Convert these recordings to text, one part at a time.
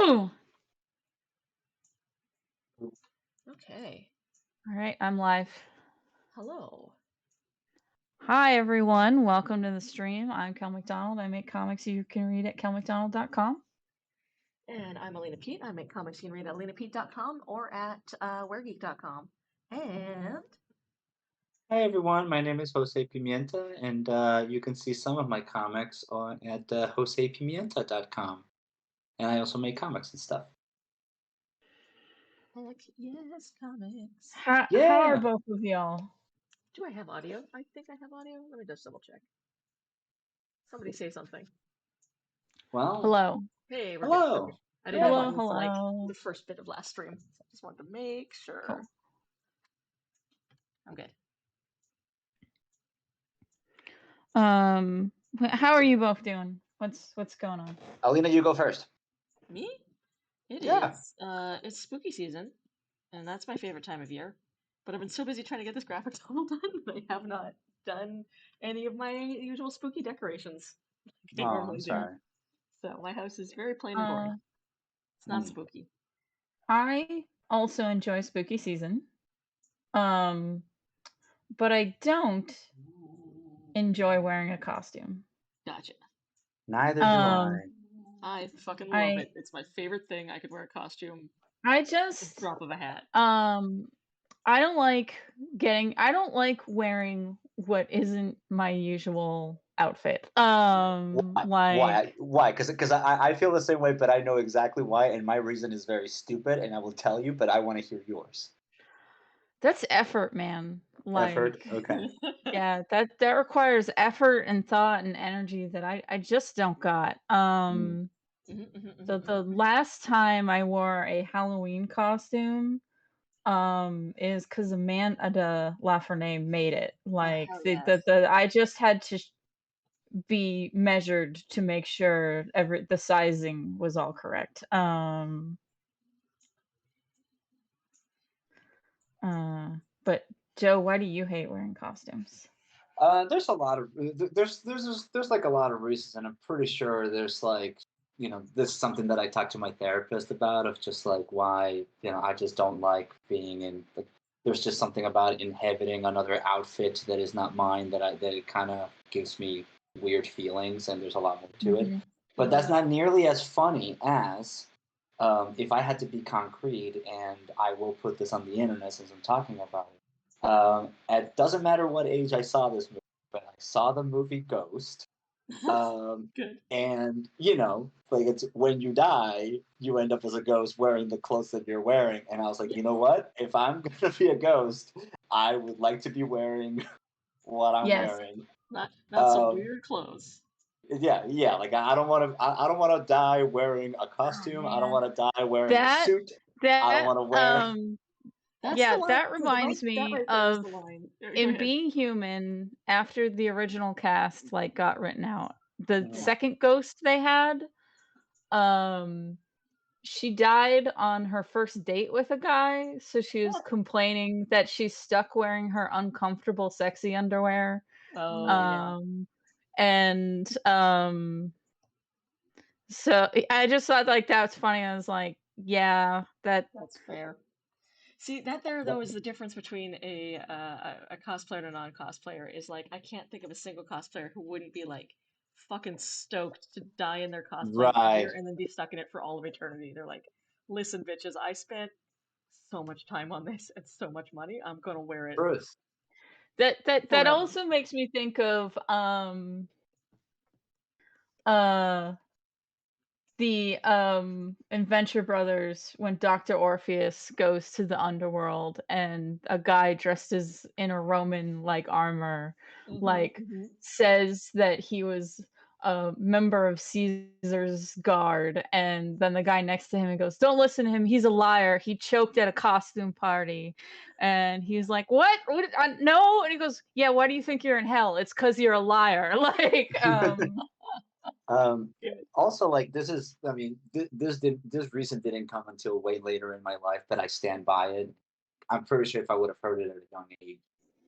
Okay. All right, I'm live. Hello. Hi, everyone. Welcome to the stream. I'm Kel McDonald. I make comics you can read at kelmcdonald.com. And I'm Alina Pete. I make comics you can read at alinapete.com or at weregeek.com. And Hi everyone, my name is Jose Pimienta, and you can see some of my comics at josepimienta.com. And I also make comics and stuff. heck yes, comics. How are Yeah. both of y'all? Do I have audio? I think I have audio. Let me just double check. Somebody say something. Well, Hello. Hey, we're good. hello. I didn't have Hello, audio for like hello. the first bit of last stream. So I just wanted to make sure. Cool. I'm good. How are you both doing? What's going on? Alina, you go first. Me? It Yeah. is. It's spooky season, and that's my favorite time of year. But I've been so busy trying to get this graphic novel done that I have not done any of my usual spooky decorations like I Oh, normally I'm do. sorry. So my house is very plain and boring. It's not spooky. I also enjoy spooky season. But I don't enjoy wearing a costume. Gotcha. Neither do I. I fucking love it. It's my favorite thing. I could wear a costume. I With just a drop of a hat. I don't like wearing what isn't my usual outfit. Why? Why? Because I feel the same way, but I know exactly why, and my reason is very stupid, and I will tell you, but I want to hear yours. That's effort, man. Effort? Okay. Yeah, that requires effort and thought and energy that I just don't got. The last time I wore a Halloween costume is because Amanda Lafreniere made it. I just had to be measured to make sure the sizing was all correct. But Joe, why do you hate wearing costumes? There's a lot of there's like a lot of reasons, and I'm pretty sure there's like this is something that I talked to my therapist about of just like why I just don't like being in like there's just something about inhabiting another outfit that is not mine that it kind of gives me weird feelings, and there's a lot more to it. But that's not nearly as funny as if I had to be concrete, and I will put this on the internet since I'm talking about it. It doesn't matter what age I saw this movie, but I saw the movie Ghost. Good. And like it's when you die, you end up as a ghost wearing the clothes that you're wearing. And I was like, you know what? If I'm gonna be a ghost, I would like to be wearing what I'm wearing. Not some weird clothes. Yeah. Like I don't want to die wearing a costume. I don't want to die wearing a suit. I don't want to wear. That reminds me of in ahead. Being Human, after the original cast got written out, the second ghost they had, she died on her first date with a guy, so she was complaining that she's stuck wearing her uncomfortable sexy underwear. And so I just thought that's funny. I was like, yeah, that's fair. See, that there though is the difference between a cosplayer and a non-cosplayer. Is like I can't think of a single cosplayer who wouldn't be like fucking stoked to die in their cosplay career and then be stuck in it for all of eternity. They're like, listen, bitches, I spent so much time on this and so much money. I'm gonna wear it. Bruce. That also makes me think of the in Venture Brothers when Dr. Orpheus goes to the underworld and a guy dressed as in a Roman armor says that he was a member of Caesar's guard, and then the guy next to him goes, "Don't listen to him, he's a liar, he choked at a costume party." And he's like, what no, and he goes, "Yeah, why do you think you're in hell? It's because you're a liar." Also, like this is, I mean, this reason didn't come until way later in my life, but I stand by it. I'm pretty sure if I would have heard it at a young age,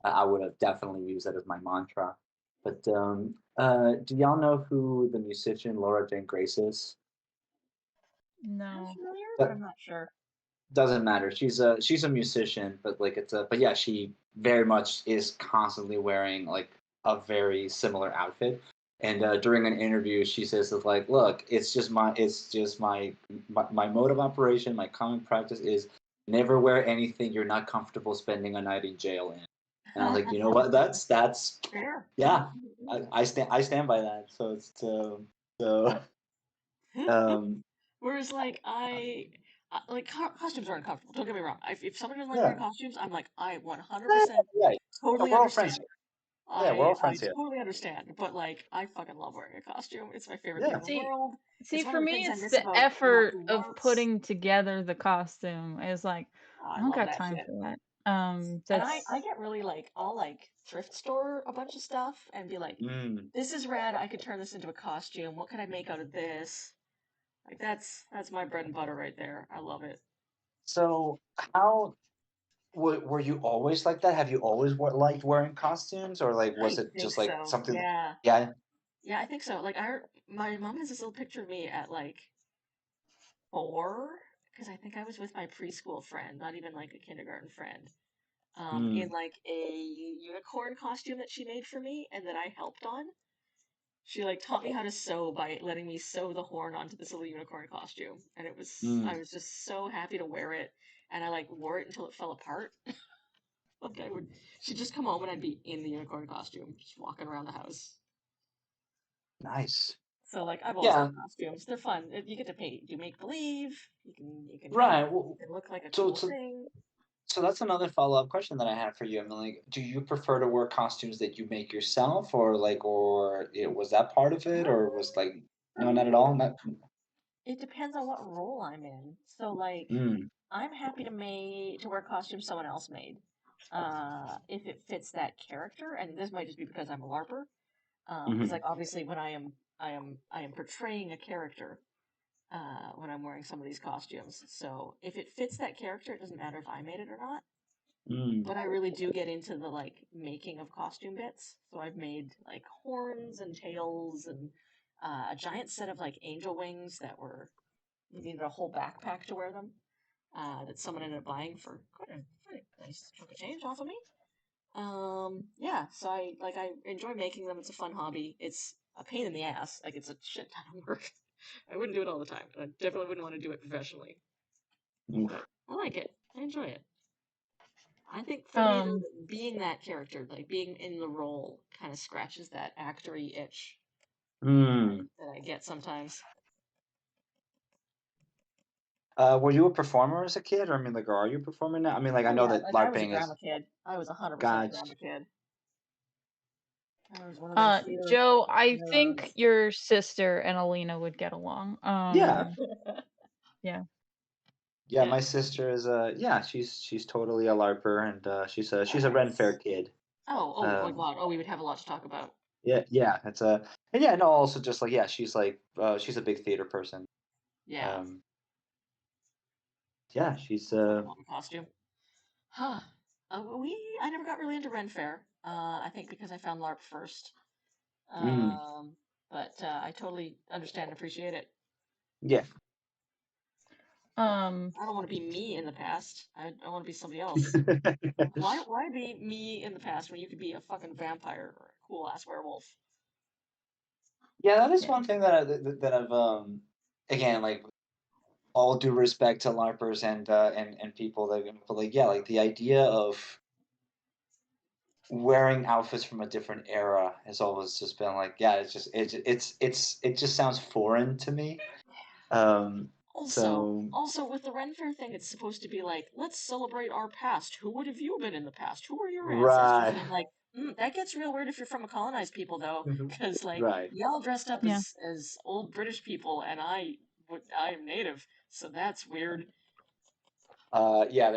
I would have definitely used it as my mantra. But do y'all know who the musician Laura Jane Grace is? Sounds No. familiar, but But I'm not sure. doesn't matter. She's a musician, but like but yeah, she very much is constantly wearing like a very similar outfit. And during an interview, she says that like, look, it's just my mode of operation. My common practice is never wear anything you're not comfortable spending a night in jail in. And I was like, you know what? That's Fair. yeah. I stand by that. So so um Whereas, like, like costumes are uncomfortable. Don't get me wrong. If someone doesn't like wearing yeah. costumes, I'm like, I Yeah, 100% right. totally We're all friends understand. here. Yeah, we're all I friends here. totally understand. But like, I fucking love wearing a costume. It's my favorite thing in Yeah. the See world. see, It's one for of the me, things I it's miss the about not effort doing of arts. putting together the costume. It's like, Oh, I I don't love got that time shit. for that. And I That's get really like, I'll like thrift store a bunch of stuff and be like, Mm. this is rad. I could turn this into a costume. What can I make out of this? Like that's my bread and butter right there. I love it. So how were you always like that? Have you always liked wearing costumes, or like was I it think just like so. something? Yeah. Yeah. Yeah, I think so. Like my mom has this little picture of me at like 4, because I think I was with my preschool friend, not even like a kindergarten friend, in Mm. like a unicorn costume that she made for me and that I helped on. She like taught me how to sew by letting me sew the horn onto this little unicorn costume, and I Mm. was just so happy to wear it, and I like wore it until it fell apart. Like she'd just come home and I'd be in the unicorn costume, just walking around the house. Nice. So like I've always Yeah. loved costumes. They're fun. You get to paint, do make believe. You can make Right. Well, it look like a so cool so thing. so that's another follow-up question that I had for you. I mean, like, do you prefer to wear costumes that you make yourself, or like, was that part of it, or was like, For no, not at all? me, Not. it depends on what role I'm in. So like Mm. I'm happy to wear costumes someone else made. If it fits that character, and this might just be because I'm a LARPer. Because Hmm. like obviously when I am portraying a character when I'm wearing some of these costumes. So if it fits that character, it doesn't matter if I made it or not. Mm. But I really do get into the like making of costume bits. So I've made like horns and tails and a giant set of like angel wings that were you needed a whole backpack to wear them. That someone ended up buying for quite a nice chunk of change off of me. Yeah, so I enjoy making them. It's a fun hobby. It's a pain in the ass. Like it's a shit ton of work. I wouldn't do it all the time. I definitely wouldn't want to do it professionally. But Oof. I like it. I enjoy it. I think for me, um though, being that character, like being in the role, kind of scratches that actory itch Mm. that I get sometimes. Were you a performer as a kid, or I mean, like, are you performing now? I mean, like, I Oh know yeah, that like I was a LARPing drama is kid. I was 100% a God. drama kid. I was one of them theater Joe, I think nerds. your sister and Alina would get along. Yeah, Yeah. yeah. Yeah. My sister is yeah. She's totally a LARPer, and she's a Ren Fair Nice. kid. Oh my Um, God. Oh, we would have a lot to talk about. yeah, yeah. It's a and yeah. No, also just like yeah, she's a big theater person. Yeah. Um, yeah, she's I fucking love a costume. Huh. I never got really into Ren Fair. I think because I found LARP first. mm, Um, but I totally understand and appreciate it. yeah. Um, I don't want to be me in the past. I want to be somebody else. Why be me in the past when you could be a fucking vampire or a cool ass werewolf? Yeah, that is yeah. one thing that I've again, like, all due respect to LARPers and people that but like yeah, like the idea of wearing outfits from a different era has always just been like yeah, it just sounds foreign to me. Um, so Also with the Ren Fair thing, it's supposed to be like, let's celebrate our past. Who would have you been in the past? Who are your ancestors? And right, I'm like, that gets real weird if you're from a colonized people, though, because like right. y'all dressed up Yeah. as old British people, and I am native, so that's weird. Yeah,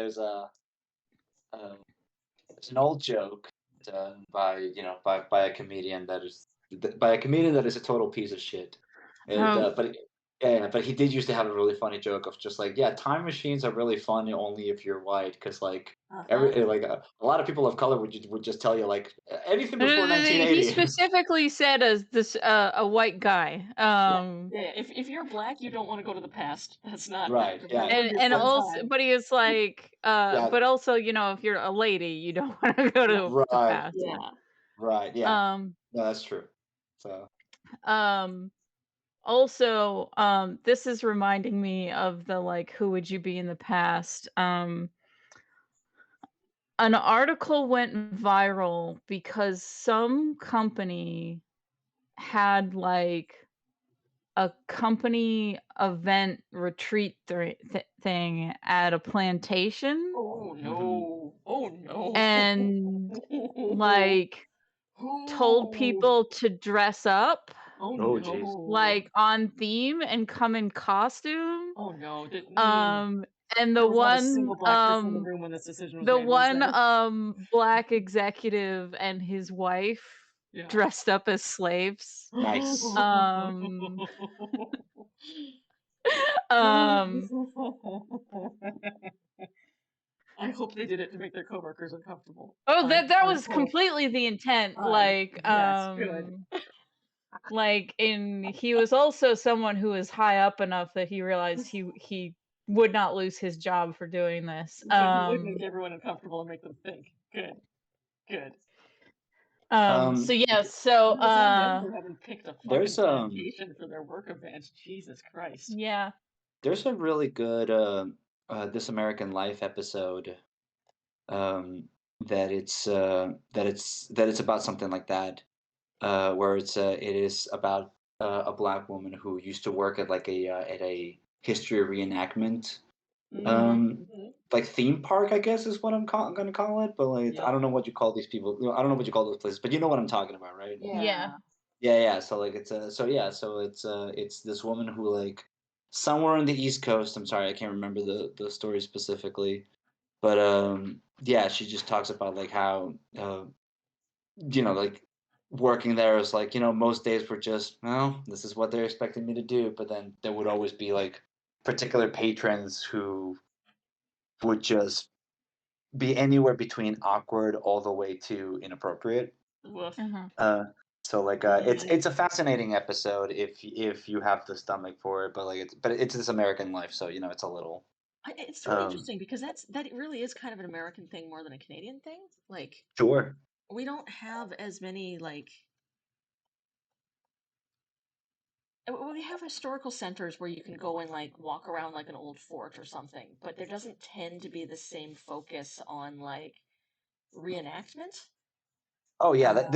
um, there's an old joke by by a comedian that is a total piece of shit, and Um, but Yeah, but he did used to have a really funny joke of just like, yeah, time machines are really fun only if you're white, because like Uh-huh. a lot of people of color would just tell you like anything before He 1980. specifically said as this a white guy. Yeah. Yeah. If you're black, you don't want to go to the past. That's not Right. that Yeah. wouldn't be a And fun also, time. but he was like, Yeah. but also, you know, if you're a lady, you don't want to go Yeah. to the Right. past. Yeah. Right. Yeah. Um, No, that's true. So. um, Also, this is reminding me of the like, who would you be in the past? An article went viral because some company had like a company event retreat thing at a plantation Oh Mhm. no. Oh no. and like told Ooh. people to dress up Oh Oh, jeez. no. like on theme and come in costume. Oh no. Didn't mean Um and there was not a single black person in the room when this decision was the made, was one there? black executive and his wife Yeah. dressed up as slaves. Nice. Um um I hope they did it to make their coworkers uncomfortable. Oh, that I was hope. completely the intent, Yes, good. like, in he was also someone who was high up enough that he realized he would not lose his job for doing this, But he would make everyone uncomfortable and make them think. Good, good. so, Um, yeah, Good on them for having picked a fucking there's plantation for their work event. Jesus Christ. yeah, there's a really good This American Life episode um, that it's about something like that, where it is about a black woman who used to work at a history reenactment Mm-hmm. um, Mm-hmm. like theme park, I guess is what I'm gonna call it. But like I Yep. don't know what you call these people. I don't know what you call those places, but you know what I'm talking about, right? yeah, Yeah. Yeah, yeah. So like it's this woman who like somewhere on the East Coast. I'm sorry, I can't remember the story specifically, but yeah, she just talks about like how like working there is like most days were just, well, this is what they're expecting me to do, but then there would always be like particular patrons who would just be anywhere between awkward all the way to inappropriate. Woof. uh-huh, Uh, so like Mm. it's a fascinating episode if you have the stomach for it, but it's this American life, so it's a little It's really um interesting because that really is kind of an American thing more than a Canadian thing. Like, sure. we don't have as many like we have historical centers where you can go and like walk around like an old fort or something, but there doesn't tend to be the same focus on like reenactment. Oh yeah, Uh,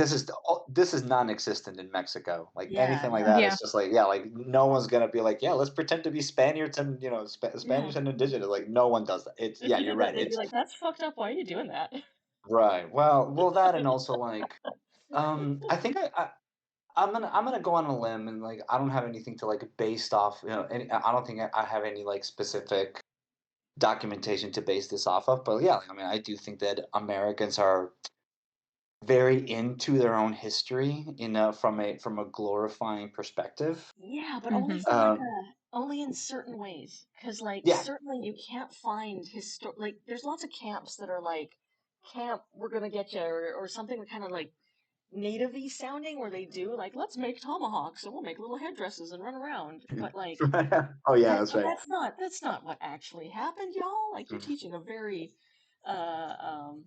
this is non-existent in Mexico. Like yeah, anything like that, yeah, yeah, it's just like, yeah, like no one's gonna be like, yeah, let's pretend to be Spaniards and yeah. Spanish and indigenous. Like no one does that. It's If yeah, you you're did that, right. they'd be It's like, "That's fucked up. Why are you doing that?" right. Well, that and also like, I think I'm gonna go on a limb and like I don't have anything to like based off. I don't think I have any like specific documentation to base this off of. But yeah, like, I mean, I do think that Americans are very into their own history from a glorifying perspective. Yeah, but only mhm, from like Um, a only in certain ways. Because like yeah, certainly you can't find like there's lots of camps that are like camp we're gonna get you or something kind of like native-y sounding where they do like let's make tomahawks and we'll make little headdresses and run around. But like oh yeah, that that's but right. that's not what actually happened, y'all. Like you're Mhm. teaching a very uh um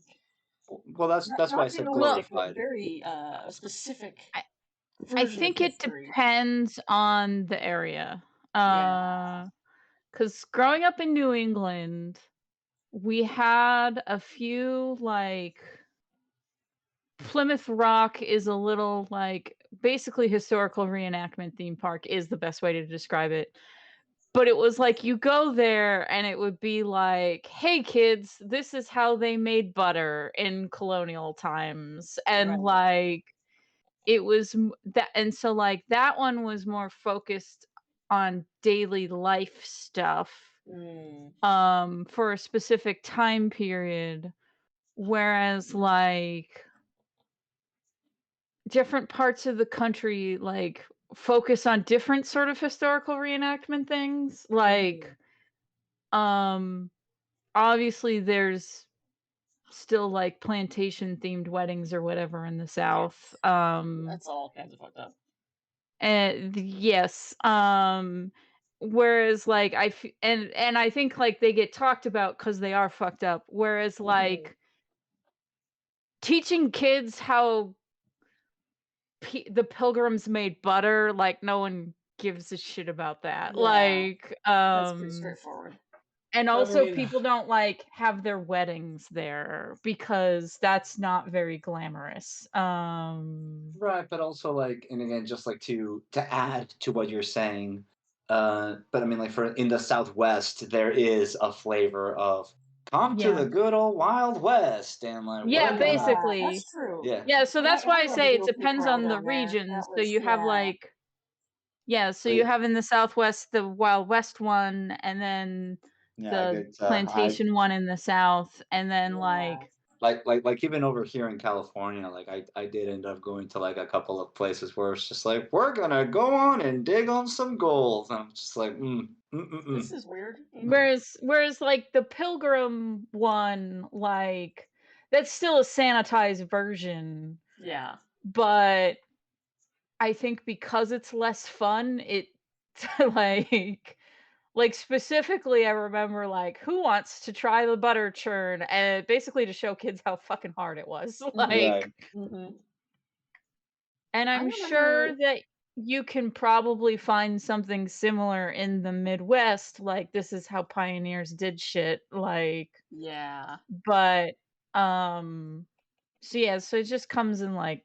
Well, that's why I not said well, realistic but glorified. very specific I I version of think it history. depends on the area, Yeah. because growing up in New England, we had a few, like Plymouth Rock is a little, like basically historical reenactment theme park is the best way to describe it. But it was like you go there and it would be like, "Hey kids, this is how they made butter in colonial times." And Right. like it was that and so like that one was more focused on daily life stuff Mm. for a specific time period, whereas like different parts of the country, like focus on different sort of historical reenactment things. Like, um, obviously there's still like plantation themed weddings or whatever in the South. Yes. That's all kinds of fucked up. And yes, whereas like and I think like they get talked about because they are fucked up. Whereas like teaching kids how the pilgrims made butter, like no one gives a shit about that. Yeah, Like, that's pretty straightforward. and I also mean, people don't like have their weddings there because that's not very glamorous. right, but also like, and again, just like to add to what you're saying, but I mean, like for in the Southwest, there is a flavor of come to Yeah. the good old Wild West, and like Yeah, we're gonna, Yeah, that's basically. true. yeah, Yeah, so And I that's why I love the say it BLT depends corral on the down there. region. That So was you have yeah, like yeah, so you like, have in the Southwest the Wild West one, and then yeah, I the get, I plantation one in the South, and then yeah. like like even over here in California, like I did end up going to like a couple of places where it's just like we're gonna go on and dig on some gold, and I'm just like, This is weird. whereas like the Pilgrim one, like that's still a sanitized version, Yeah. but I think because it's less fun, it like specifically I remember like who wants to try the butter churn and basically to show kids how fucking hard it was. Mhm. right, Like, Mhm. and I I'm sure remember. that you can probably find something similar in the Midwest, like this is how pioneers did shit, like, Yeah. but so yeah, so it just comes in like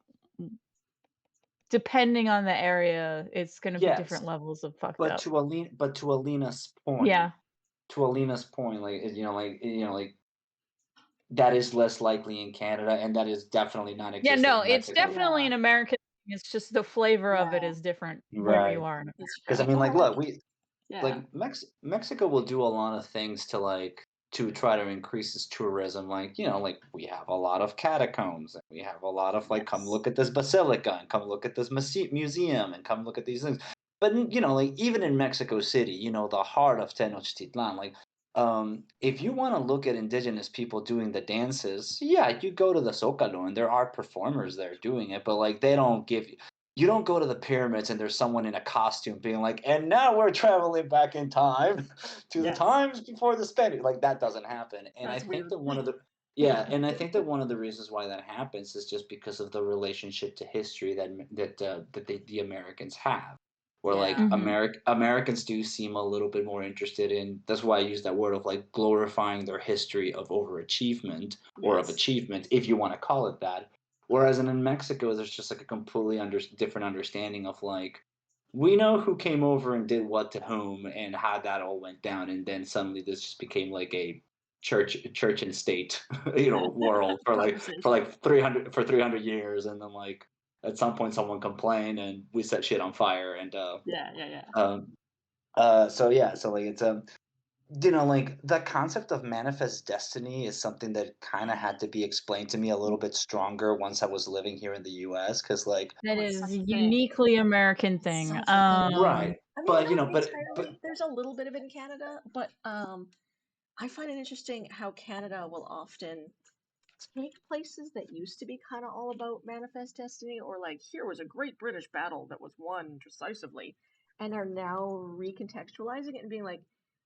depending on the area, it's gonna be different yes, levels of fucked but up. To Alina's point, Yeah. like like that is less likely in Canada, and that is definitely Yeah, non-existent no, in it's Mexico. definitely Yeah. an American thing, it's just the flavor of it Yeah. is different wherever you Right. are in It's Because I America. mean, oh, like, and I look, we yeah. like Mexico will do a lot of things to like to try to increase its tourism. Like, like we have a lot of catacombs, and we have a lot of like, come Yes. look at this basilica, and come look at this museum, and come look at these things. But like even in Mexico City, the heart of Tenochtitlan, like if you want to look at indigenous people doing the dances, yeah, you go to the Zocalo and there are performers there doing it, but like they don't give you don't go to the pyramids and there's someone in a costume being like, and now we're traveling back in time to the Yes. times before the Spanish. Like that doesn't happen. And I That's think weird. that one of the reasons why that happens is just because of the relationship to history that the Americans have. Where like Yeah. Mhm. Americans do seem a little bit more interested in. That's why I use that word of like glorifying their history of overachievement or of Yes. achievement, if you want to call it that. Whereas in Mexico, there's just like a completely different understanding of like, we know who came over and did what to whom and how that all went down, and then suddenly this just became like a church and state, world for Conversation. like 300 years, and then like at some point someone complained and we set shit on fire, and Yeah. Yeah. Yeah. um so yeah, so like it's like the concept of manifest destiny is something that kind of had to be explained to me a little bit stronger once I was living here in the US, because like, That Oh, it's is such a a thing. uniquely American It's thing. such a thing. right, I mean, but not but entirely. There's a little bit of it in Canada, but I find it interesting how Canada will often take places that used to be kind of all about manifest destiny, or like here was a great British battle that was won decisively, and are now recontextualizing it and being like,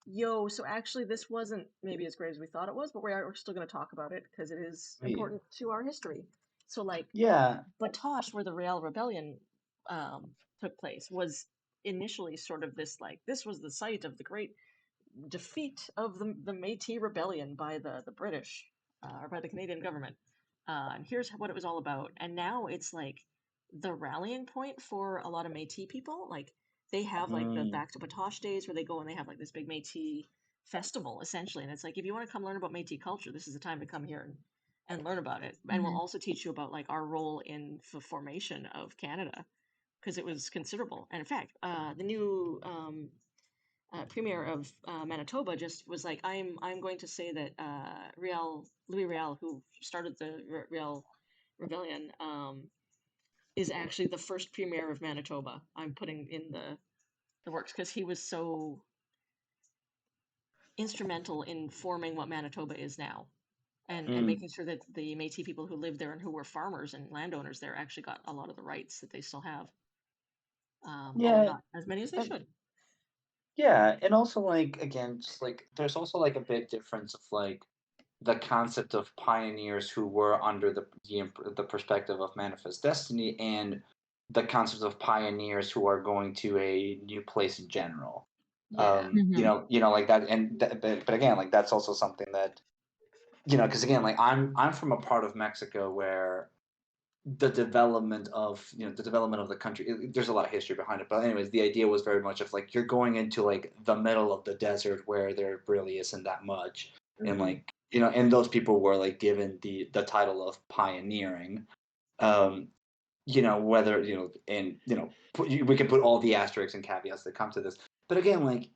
yo, so actually this wasn't maybe as great as we thought it was, but we're still going to talk about it because it is wait, important to our history. So like yeah, Batoche, where the Real Rebellion took place, was initially sort of this like this was the site of the great defeat of the Métis Rebellion by the British or by the Canadian government. And here's what it was all about. And now it's like the rallying point for a lot of Métis people. Like they have like the mm, Back to Batoche days where they go and they have like this big Métis festival essentially. And it's like if you want to come learn about Métis culture, this is the time to come here and learn about it. And we'll Mhm. also teach you about like our role in the formation of Canada because it was considerable. And in fact, the new premier of Manitoba just was like, I'm going to say that Louis Riel, who started the Riel Rebellion, is actually the first premier of Manitoba. I'm putting in the works because he was so instrumental in forming what Manitoba is now. And Mm. making sure that the Métis people who lived there and who were farmers and landowners there actually got a lot of the rights that they still have, although Yeah, not as many as they and should. yeah, and also like again, just like there's also like a big difference of like the concept of pioneers who were under the perspective of manifest destiny and the concept of pioneers who are going to a new place in general. Yeah. Like that, and but again, like that's also something that because again, like I'm from a part of Mexico where the development of the country, there's a lot of history behind it, but anyways, the idea was very much of like you're going into like the middle of the desert where there really isn't that much, and Hmm. like and those people were like given the title of pioneering. um Whether and we can put all the asterisks and caveats that come to this, but again, like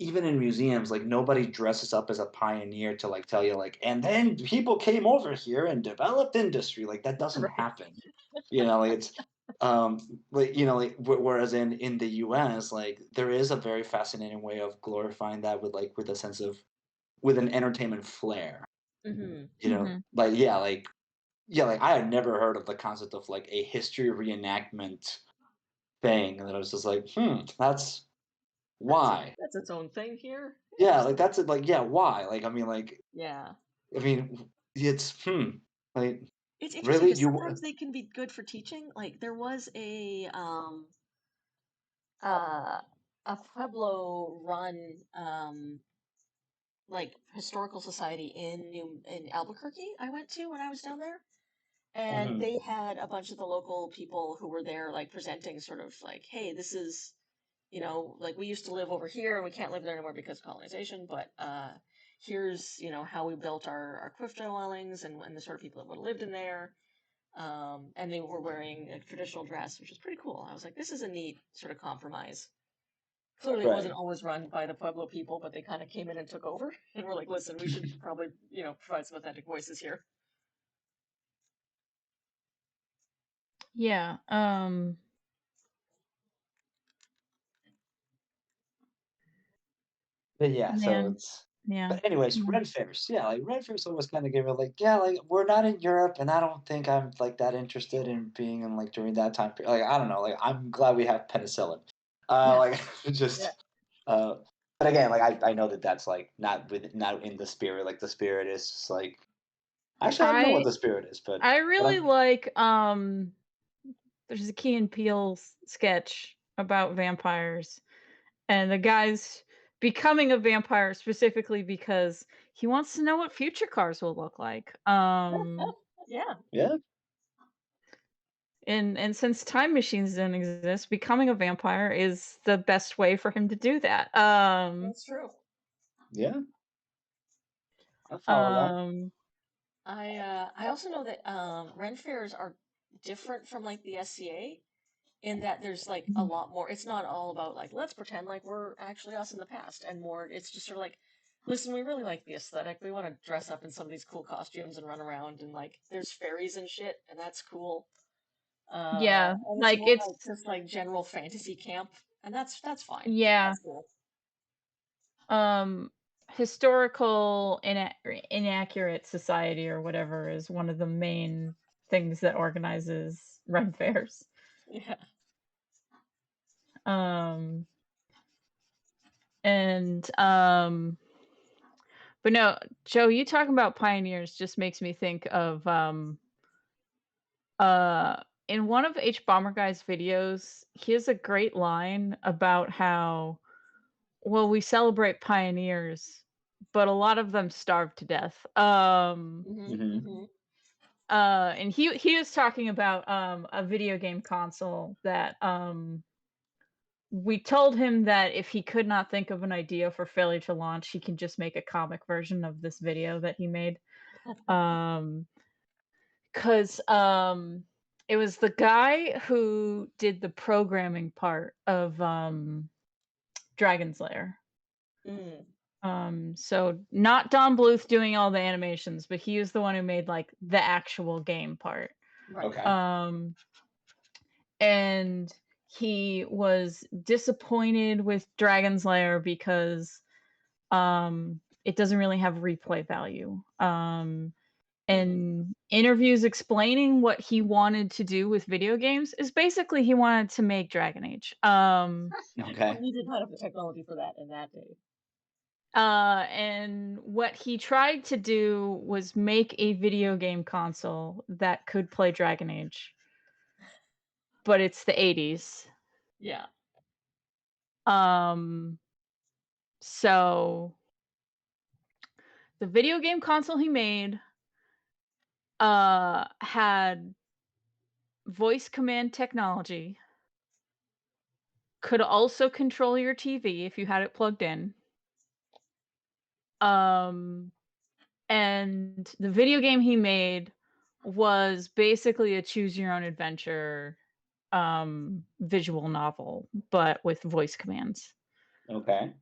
even in museums, like nobody dresses up as a pioneer to like tell you like, and then people came over here and developed industry. Like that doesn't Right. happen. Like it's whereas in the US, like there is a very fascinating way of glorifying that with a sense of with an entertainment flair. Hmm. Like like I had never heard of the concept of like a history reenactment thing, and then I was just like, that's why. That's its own thing here. Yeah, like Interesting. that's it. Like, yeah, why? Like, Yeah. I mean, it's like It's interesting really because you. sometimes they can be good for teaching. Like there was uh a Pueblo run like historical society in Albuquerque I went to when I was down there. And Mhm. they had a bunch of the local people who were there like presenting sort of like, hey, this is, like we used to live over here and we can't live there anymore because of colonization, but here's, how we built our cliff dwellings and the sort of people that would have lived in there. And they were wearing a traditional dress, which was pretty cool. I was like, this is a neat sort of compromise. Clearly, it wasn't Right. always run by the Pueblo people, but they kind of came in and took over. And were like, listen, we should probably, provide some authentic voices here. Yeah. But yeah, so Man. it's. Yeah. But anyways, Mm. Red Fairs. Yeah, like Red Fairs always kind of gave it like, yeah, like we're not in Europe, and I don't think I'm like that interested in being in like during that time period. Like I don't know. Like I'm glad we have penicillin. Yeah, Like yeah, just. Uh, but again, like I know that that's like not in the spirit. Like the spirit is just like actually I don't know what I the spirit is, I but really like there's a Key and Peele sketch about vampires, and the guy's becoming a vampire specifically because he wants to know what future cars will look like. yeah. yeah. And since time machines don't exist, becoming a vampire is the best way for him to do that. That's true. Yeah, I follow that. Um, I also know that Ren fairs are different from like the SCA in that there's like a mhm. lot more. It's not all about like let's pretend like we're actually us in the past, and more. It's just sort of like, listen, we really like the aesthetic. We want to dress up in some of these cool costumes and run around, and like there's fairies and shit, and that's cool. Yeah, And it's like more it's like just like general fantasy camp, and that's fine. yeah, That's cool. um, historical inaccurate society or whatever is one of the main things that organizes Ren fairs. Yeah. Um, and but no, Joe, you talking about pioneers just makes me think of uh in one of H Bomber Guy's videos, he has a great line about how, well, we celebrate pioneers, but a lot of them starved to death. Hmm. Hmm. Hmm. And he was talking about a video game console that we told him that if he could not think of an idea for failure to launch, he can just make a comic version of this video that he made. Um, 'Cause, it was the guy who did the programming part of, Dragon's Lair. Mm. So not Don Bluth doing all the animations, but he was the one who made, like, the actual game part. Right. Okay. Um, and he was disappointed with Dragon's Lair because it doesn't really have replay value. And interviews explaining what he wanted to do with video games is basically he wanted to make Dragon Age. Well, Okay. he did not have the technology for that in that day. And what he tried to do was make a video game console that could play Dragon Age, but it's the 80s. Yeah. Um, so the video game console he made had voice command technology, could also control your TV if you had it plugged in. Um, and the video game he made was basically a choose your own adventure visual novel, but with voice commands. Okay.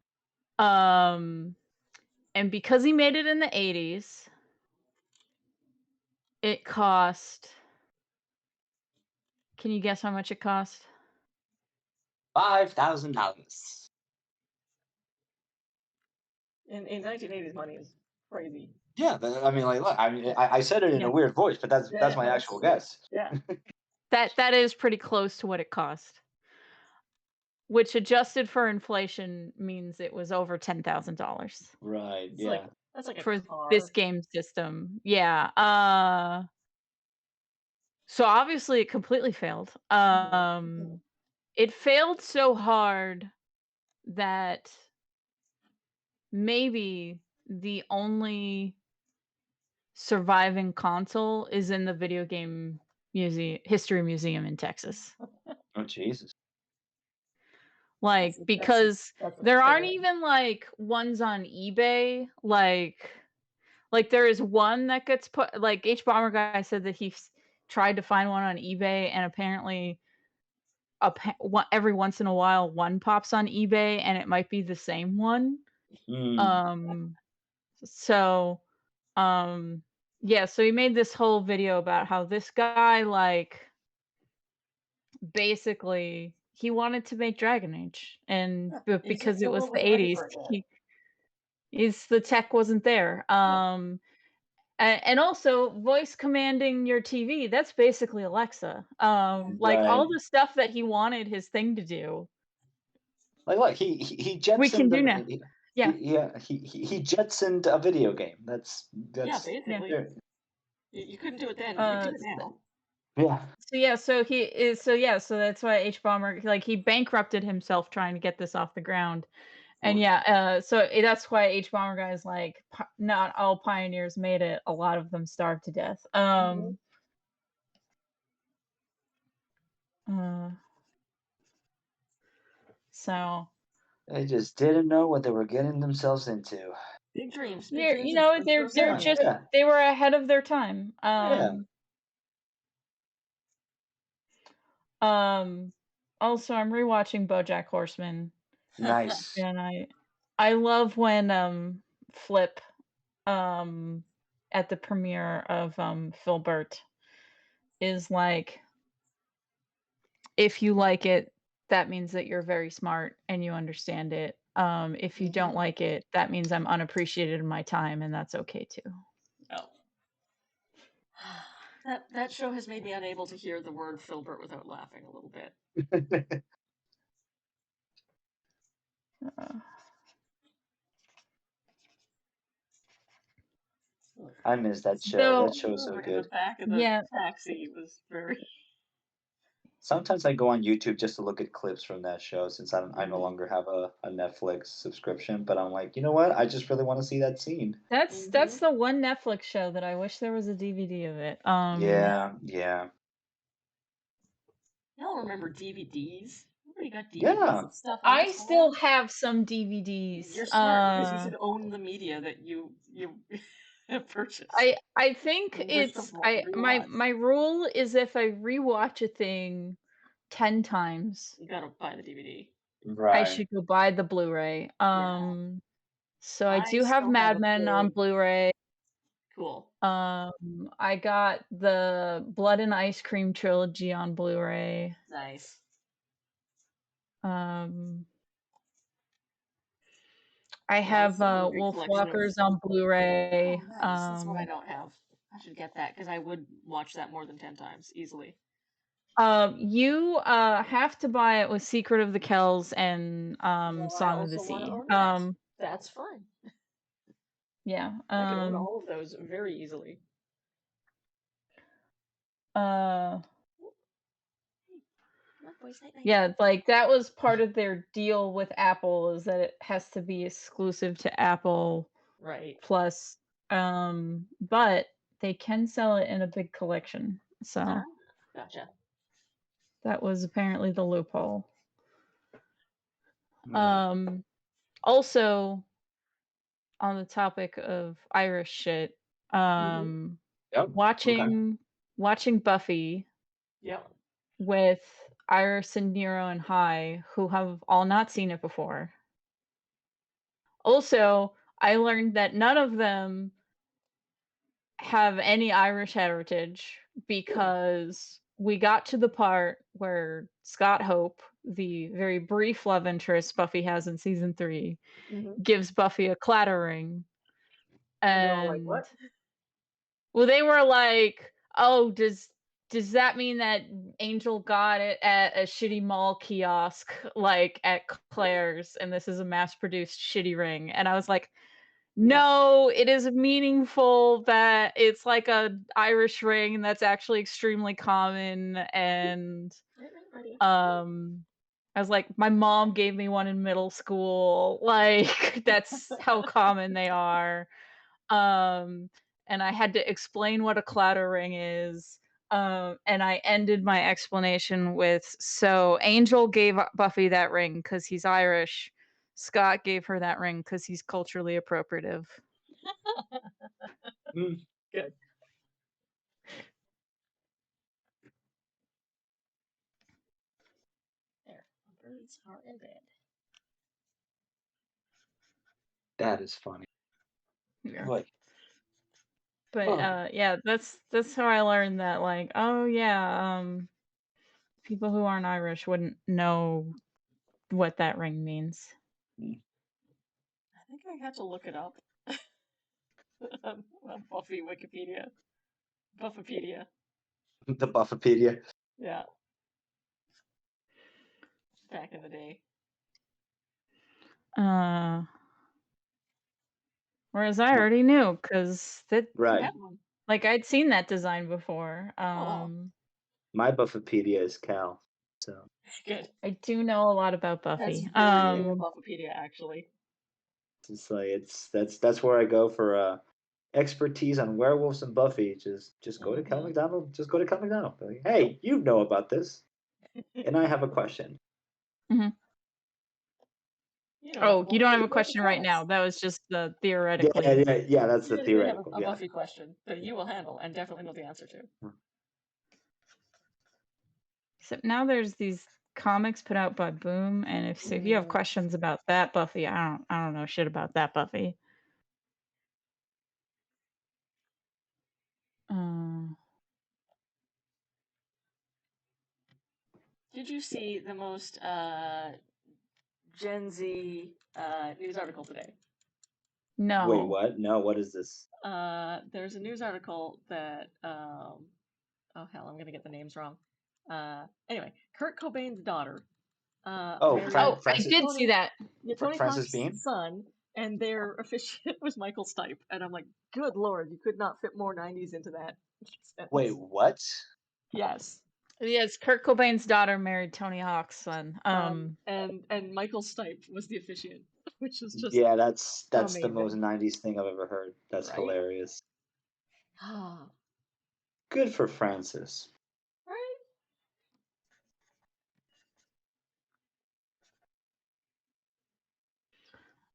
Um, and because he made it in the 80s, it cost, can you guess how much it cost? $5,000. In 1980s money is crazy. Yeah, I mean, like, look, I mean, I said it in Yeah. a weird voice, but that's Yeah, my no, actual it's guess. yeah. That is pretty close to what it cost, which adjusted for inflation means it was over $10,000 Right. It's like Yeah. that's like a for this car. game system. Yeah. So obviously it completely failed. Mhm. It failed so hard that maybe the only surviving console is in the video game history museum in Texas. Oh Jesus. Like, because That's a there aren't fail. even like ones on eBay. Like there is one that gets put, like H Bomber guy said that tried to find one on eBay, and apparently every once in a while one pops on eBay and it might be the same one. Hmm. Um so um yeah, so he made this whole video about how this guy, like, basically he wanted to make Dragon Age, and Yeah. but He just because it the was world the wasn't ready 80s, for it yet. the tech wasn't there. Yeah. And also voice commanding your TV, that's basically Alexa. Like Right. all the stuff that he wanted his thing to do, Like, look, he we can jetsoned do now. Yeah. he jetsoned a video game. Yeah, That's Yeah. basically. yeah. You couldn't do it then. You do Uh, it now. Yeah. so yeah, so that's why H Bomber, like, he bankrupted himself trying to get this off the ground. And Oh, yeah, that's why H Bomber guys, like, not all pioneers made it. A lot of them starved to death. Mhm. Uh, so they just didn't know what they were getting themselves into. Big dreams, and throw some they're money at just, it. Yeah. they were ahead of their time. Yeah. Um, Also, I'm rewatching BoJack Horseman, Nice. and I love when Flip um at the premiere of Filbert is like, if you like it, that means that you're very smart and you understand it. If you don't Mhm. like it, that means I'm unappreciated in my time, and that's okay too. Oh. That show has made me unable to hear the word filbert without laughing a little bit. Uh, I miss that show. That so show's so Like in the good. back of the yeah, taxi was very. Sometimes I go on YouTube just to look at clips from that show since I no Mhm. longer have a Netflix subscription. But I'm like, you know what? I just really want to see that scene. that's Mhm. the one Netflix show that I wish there was a DVD of it. Yeah, yeah, Y'all remember DVDs? Everybody got DVDs yeah. of stuff I I saw. still have some DVDs. You're smart because you should own the media that you purchased I think and wish to it's I rewatch. my rule is if I rewatch a thing 10 times, You gotta buy the DVD. I Right. should go buy the Blu-ray. Yeah. So I I do have still have Mad a Men on full Blu-ray. Cool. I got the Blood and Ice Cream trilogy on Blu-ray. Nice. Um, I Yeah, this have is a really good Wolf collection of. Walkers on Blu-ray. Oh, nice. That's what I don't have. I should get that because I would watch that more than 10 times easily. You have to buy it with Secret of the Kells and Well, I Song of the also want to Sea. own that. That's fine. Yeah. I can own all of those very easily. Uh Come on, boys, night night. yeah, like that was part of their deal with Apple is that it has to be exclusive to Apple Right. Plus. But they can sell it in a big collection. So Ah, gotcha. that was apparently the loophole. Hmm. Also on the topic of Irish shit, Mm-hmm. Yep. Okay. watching Buffy Yep. with Iris and Nero and Hai, who have all not seen it before. Also, I learned that none of them have any Irish heritage because we got to the part where Scott Hope, the very brief love interest Buffy has in season 3, Mm-hmm. gives Buffy a clattering. And they're all like, And what? well, they were like, "Oh, does that mean that Angel got it at a shitty mall kiosk, like at Claire's, and this is a mass-produced shitty ring?" And I was like, No. "No, it is meaningful that it's like a Irish ring, and that's actually extremely common." And Night night, buddy. I was like, "My mom gave me one in middle school. Like, that's how common they are." Um, and I had to explain what a clatter ring is. And I ended my explanation with, "So Angel gave Buffy that ring because he's Irish. Scott gave her that ring because he's culturally appropriative." Mm. Good. There. Birds are in bed. That is funny. Yeah. Boy. But Oh. yeah, that's how I learned that, like, oh yeah, people who aren't Irish wouldn't know what that ring means. Mm. I think I had to look it up. On Buffy Wikipedia. Buffipedia. The Buffipedia. Yeah. Back in the day. Uh Whereas I M- already knew because that You Right. had one. like, I'd seen that design before. Oh, wow. My Buffipedia is Cal. So Good. I do know a lot about That's Buffy. very real Buffipedia, actually. it's like that's where I go for expertise on werewolves and Buffy. Just go to Cal Mm-hmm. McDonald. Just go to Cal McDonald. Be like, hey, you know about this, and I have a question. Mhm. You know, Oh, you don't have a Buffy question right now. calls. That was just the Yeah, theoretically. yeah, yeah. That's the They have theoretical. a Yeah. Buffy question that you will handle and definitely know the answer to. Except now there's these comics put out by Boom, and if you have Mm. questions about that Buffy, I don't know shit about that Buffy. Uh, Did you see the most Gen Z news article today? Wait, no. what? No, what is this? There's a news article that oh hell, I'm gonna get the names wrong. Anyway, Kurt Cobain's daughter Oh, married Oh, I Francis did see Tony, that. yeah, Tony Francis Hawk's Bean. son, and their officiant was Michael Stipe. And I'm like, good lord, you could not fit more 90s into that Wait, sentence. what? Yes. Yes, Kurt Cobain's daughter married Tony Hawk's son. And Michael Stipe was the officiant, which is just Yeah, that's the most amazing, '90s thing I've ever heard. That's right? hilarious. Ah, Good for Francis. right?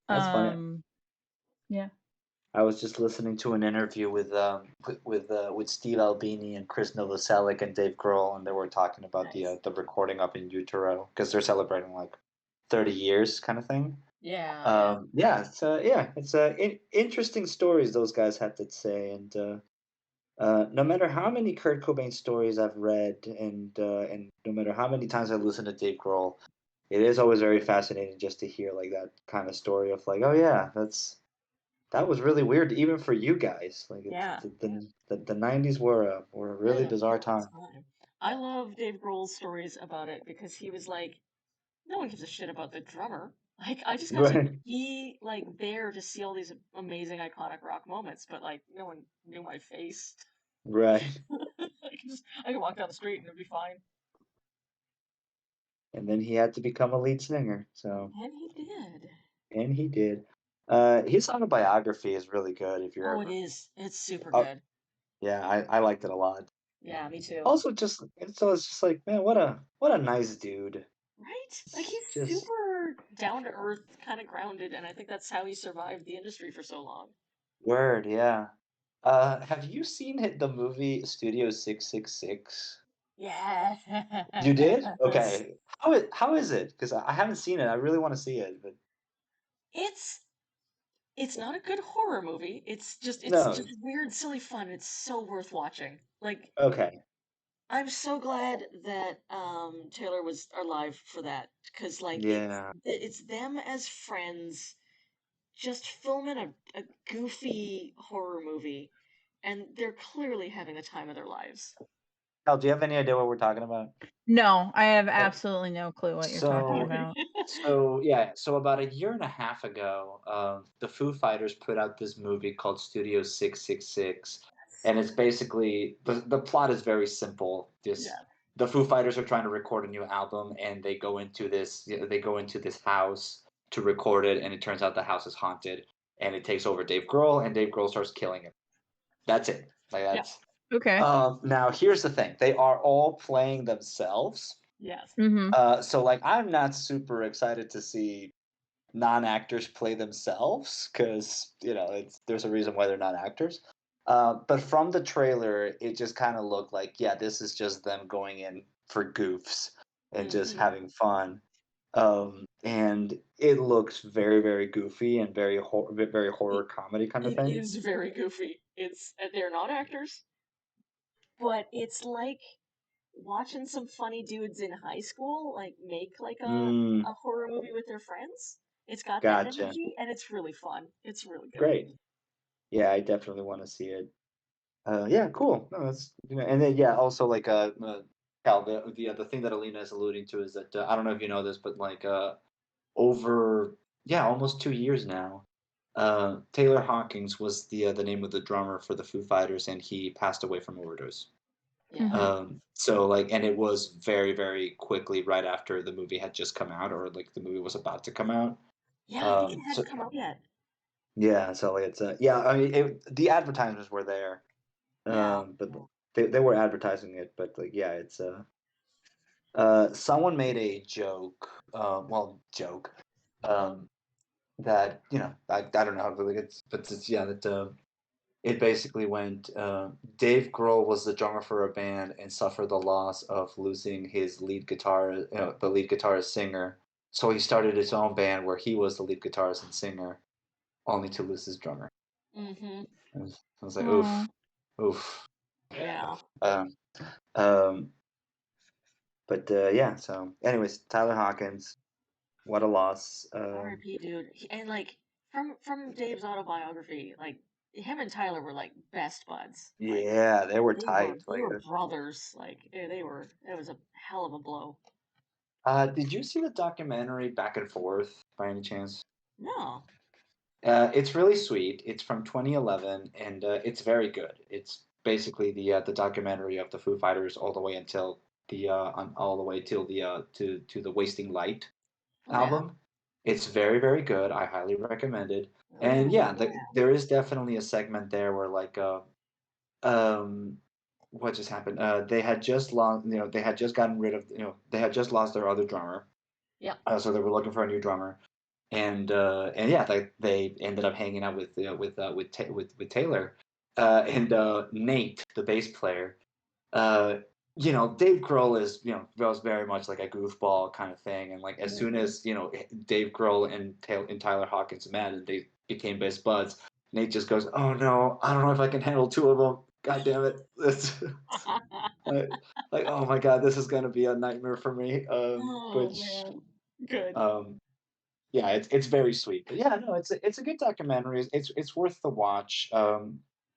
That's funny. Yeah. I was just listening to an interview with Steve Albini and Chris Novoselic and Dave Grohl, and they were talking about Nice. the recording up in utero because they're celebrating like 30 years kind of thing. Yeah, yeah. It's interesting stories those guys had to say, and no matter how many Kurt Cobain stories I've read, and no matter how many times I listen to Dave Grohl, it is always very fascinating just to hear like that kind of story of like, oh yeah, that was really weird even for you guys. Like it's Yeah. the 90s were a really Yeah, bizarre dark time. time. I love Dave Grohl's stories about it because he was like, no one gives a shit about the drummer. Like, I just got to Right, be like there to see all these amazing iconic rock moments, but like no one knew my face. right. I could walk down the street and it'd be fine. And then he had to become a lead singer. So, And he did. and he did. His autobiography is really good if you're Oh, it ever. is. It's super Oh, good. yeah, I liked it a lot. Yeah, me too. Also, it's just like, man, what a nice dude. Right? Like It's he's just super down to earth, kind of grounded, and I think that's how he survived the industry for so long. word, yeah. Have you seen the movie Studio 666? Yes. You did? Okay. How is it? Because I haven't seen it. I really want to see it, but It's it's not a good horror movie. It's just no. weird, silly fun. It's so worth watching. Like Okay. I'm so glad that Taylor was alive for that because like Yeah. it's them as friends just filming a goofy horror movie, and they're clearly having the time of their lives. Hal, do you have any idea what we're talking about? No, I have Oh, absolutely no clue what you're talking so about. so about a year and a half ago, the Foo Fighters put out this movie called Studio 666, and it's basically the plot is very simple. This Yeah. The Foo Fighters are trying to record a new album, and they go into this house to record it, and it turns out the house is haunted, and it takes over Dave Grohl, and Dave Grohl starts killing him. That's it. Like Yeah. that's Okay. now here's the thing: they are all playing themselves. Yes. Mhm. So like I'm not super excited to see non-actors play themselves because there's a reason why they're not actors. But from the trailer, it just kind of looked like, yeah, this is just them going in for goofs and just Hmm. having fun. And it looks very, very goofy and very It, horror comedy kind of it thing. is very goofy. It's they're not actors, but it's like watching some funny dudes in high school like make like Mm, a horror movie with their friends. It's got that gotcha. energy and it's really fun. It's really good. Great. Yeah, I definitely want to see it. Yeah, cool. No, that's and then yeah, also like Cal, the thing that Alina is alluding to is that I don't know if you know this, but like over almost 2 years now, Taylor Hawkins was the name of the drummer for the Foo Fighters, and he passed away from overdose. Yeah. Mhm. So like, and it was very very quickly right after the movie had just come out, or like the movie was about to come out. Yeah, I think it So hadn't come out yet. yeah, so like it's yeah, I mean the advertisements were there. Yeah. But they were advertising it, but like yeah, it's someone made a joke, joke, um, that I don't know how really it's, but it's yeah that it basically went. Dave Grohl was the drummer for a band and suffered the loss of losing his lead guitar, the lead guitarist singer. So he started his own band where he was the lead guitarist and singer, only to lose his drummer. Hmm. I was like, oof, Oh, oof. Yeah. Um, um, But yeah, so anyways, Tyler Hawkins, what a loss. R.I.P. dude. And like from Dave's autobiography, like him and Tyler were like best buds. Like Yeah, they were they were tight. they Like, were brothers. Like they were. It was a hell of a blow. did you see the documentary Back and Forth by any chance? No. It's really sweet. It's from 2011, and it's very good. It's basically the documentary of the Foo Fighters all the way until all the way till to the Wasting Light Oh yeah. album. It's very very good. I highly recommend it. Oh yeah. And yeah, Oh yeah. there is definitely a segment there where like um what just happened, they had just lost, they had just gotten rid of, they had just lost their other drummer, Yeah. so they were looking for a new drummer, and yeah, they ended up hanging out with Taylor, and Nate, the bass player, uh Dave Grohl is, was very much like a goofball kind of thing, and like as soon Hmm. as Dave Grohl and Tyler Hawkins met, and they became best buds, Nate just goes, "Oh no, I don't know if I can handle two of them. God damn it!" It's like, oh my god, this is gonna be a nightmare for me. Oh Which man, good. um, yeah, it's very sweet. But yeah, no, it's a good documentary. It's worth the watch.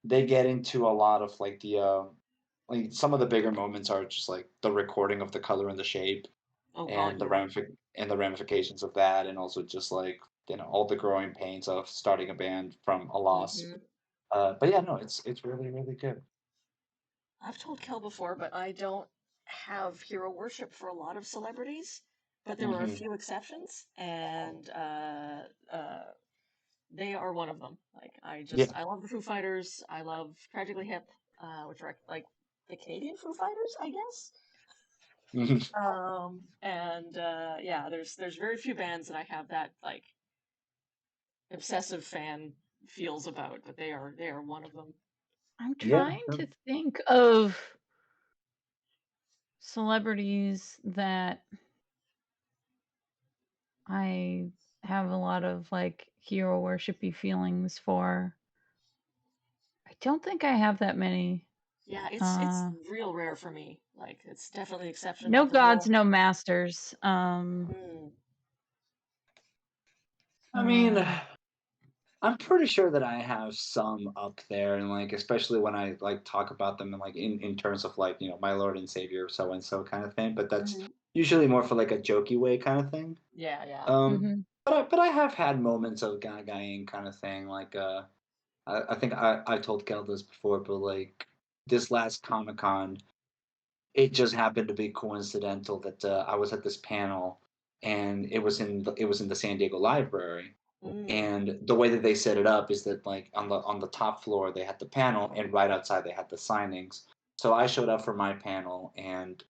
They get into a lot of like some of the bigger moments are just like the recording of the color and the shape Oh God, and yeah. the ramifications of that, and also just like all the growing pains of starting a band from a loss. Hmm. But yeah, no, it's really really good. I've told Kel before, but I don't have hero worship for a lot of celebrities. But there are a Hmm. few exceptions, and they are one of them. Like Yeah. I love the Foo Fighters. I love Tragically Hip, which are like the Canadian Foo Fighters, I guess. Mhm. And yeah, there's very few bands that I have that like obsessive fan feels about, but they are one of them. I'm Yeah. trying to think of celebrities that I have a lot of like hero worshipy feelings for. I don't think I have that many. Yeah, it's Uh, real rare for me. Like it's definitely an exception, no not the gods, rule. no masters. Mm. I mean, Uh, I'm pretty sure that I have some up there, and like especially when I like talk about them in terms of like my Lord and Savior so and so kind of thing. But that's Hmm. usually more for like a jokey way kind of thing. Yeah, yeah. mhm. But I have had moments of guying kind of thing. Like I think I told Kel this before, but like this last Comic Con, it just happened to be coincidental that I was at this panel, and it was in the San Diego Library, Mm. and the way that they set it up is that like on the top floor they had the panel, and right outside they had the signings. So I showed up for my panel, and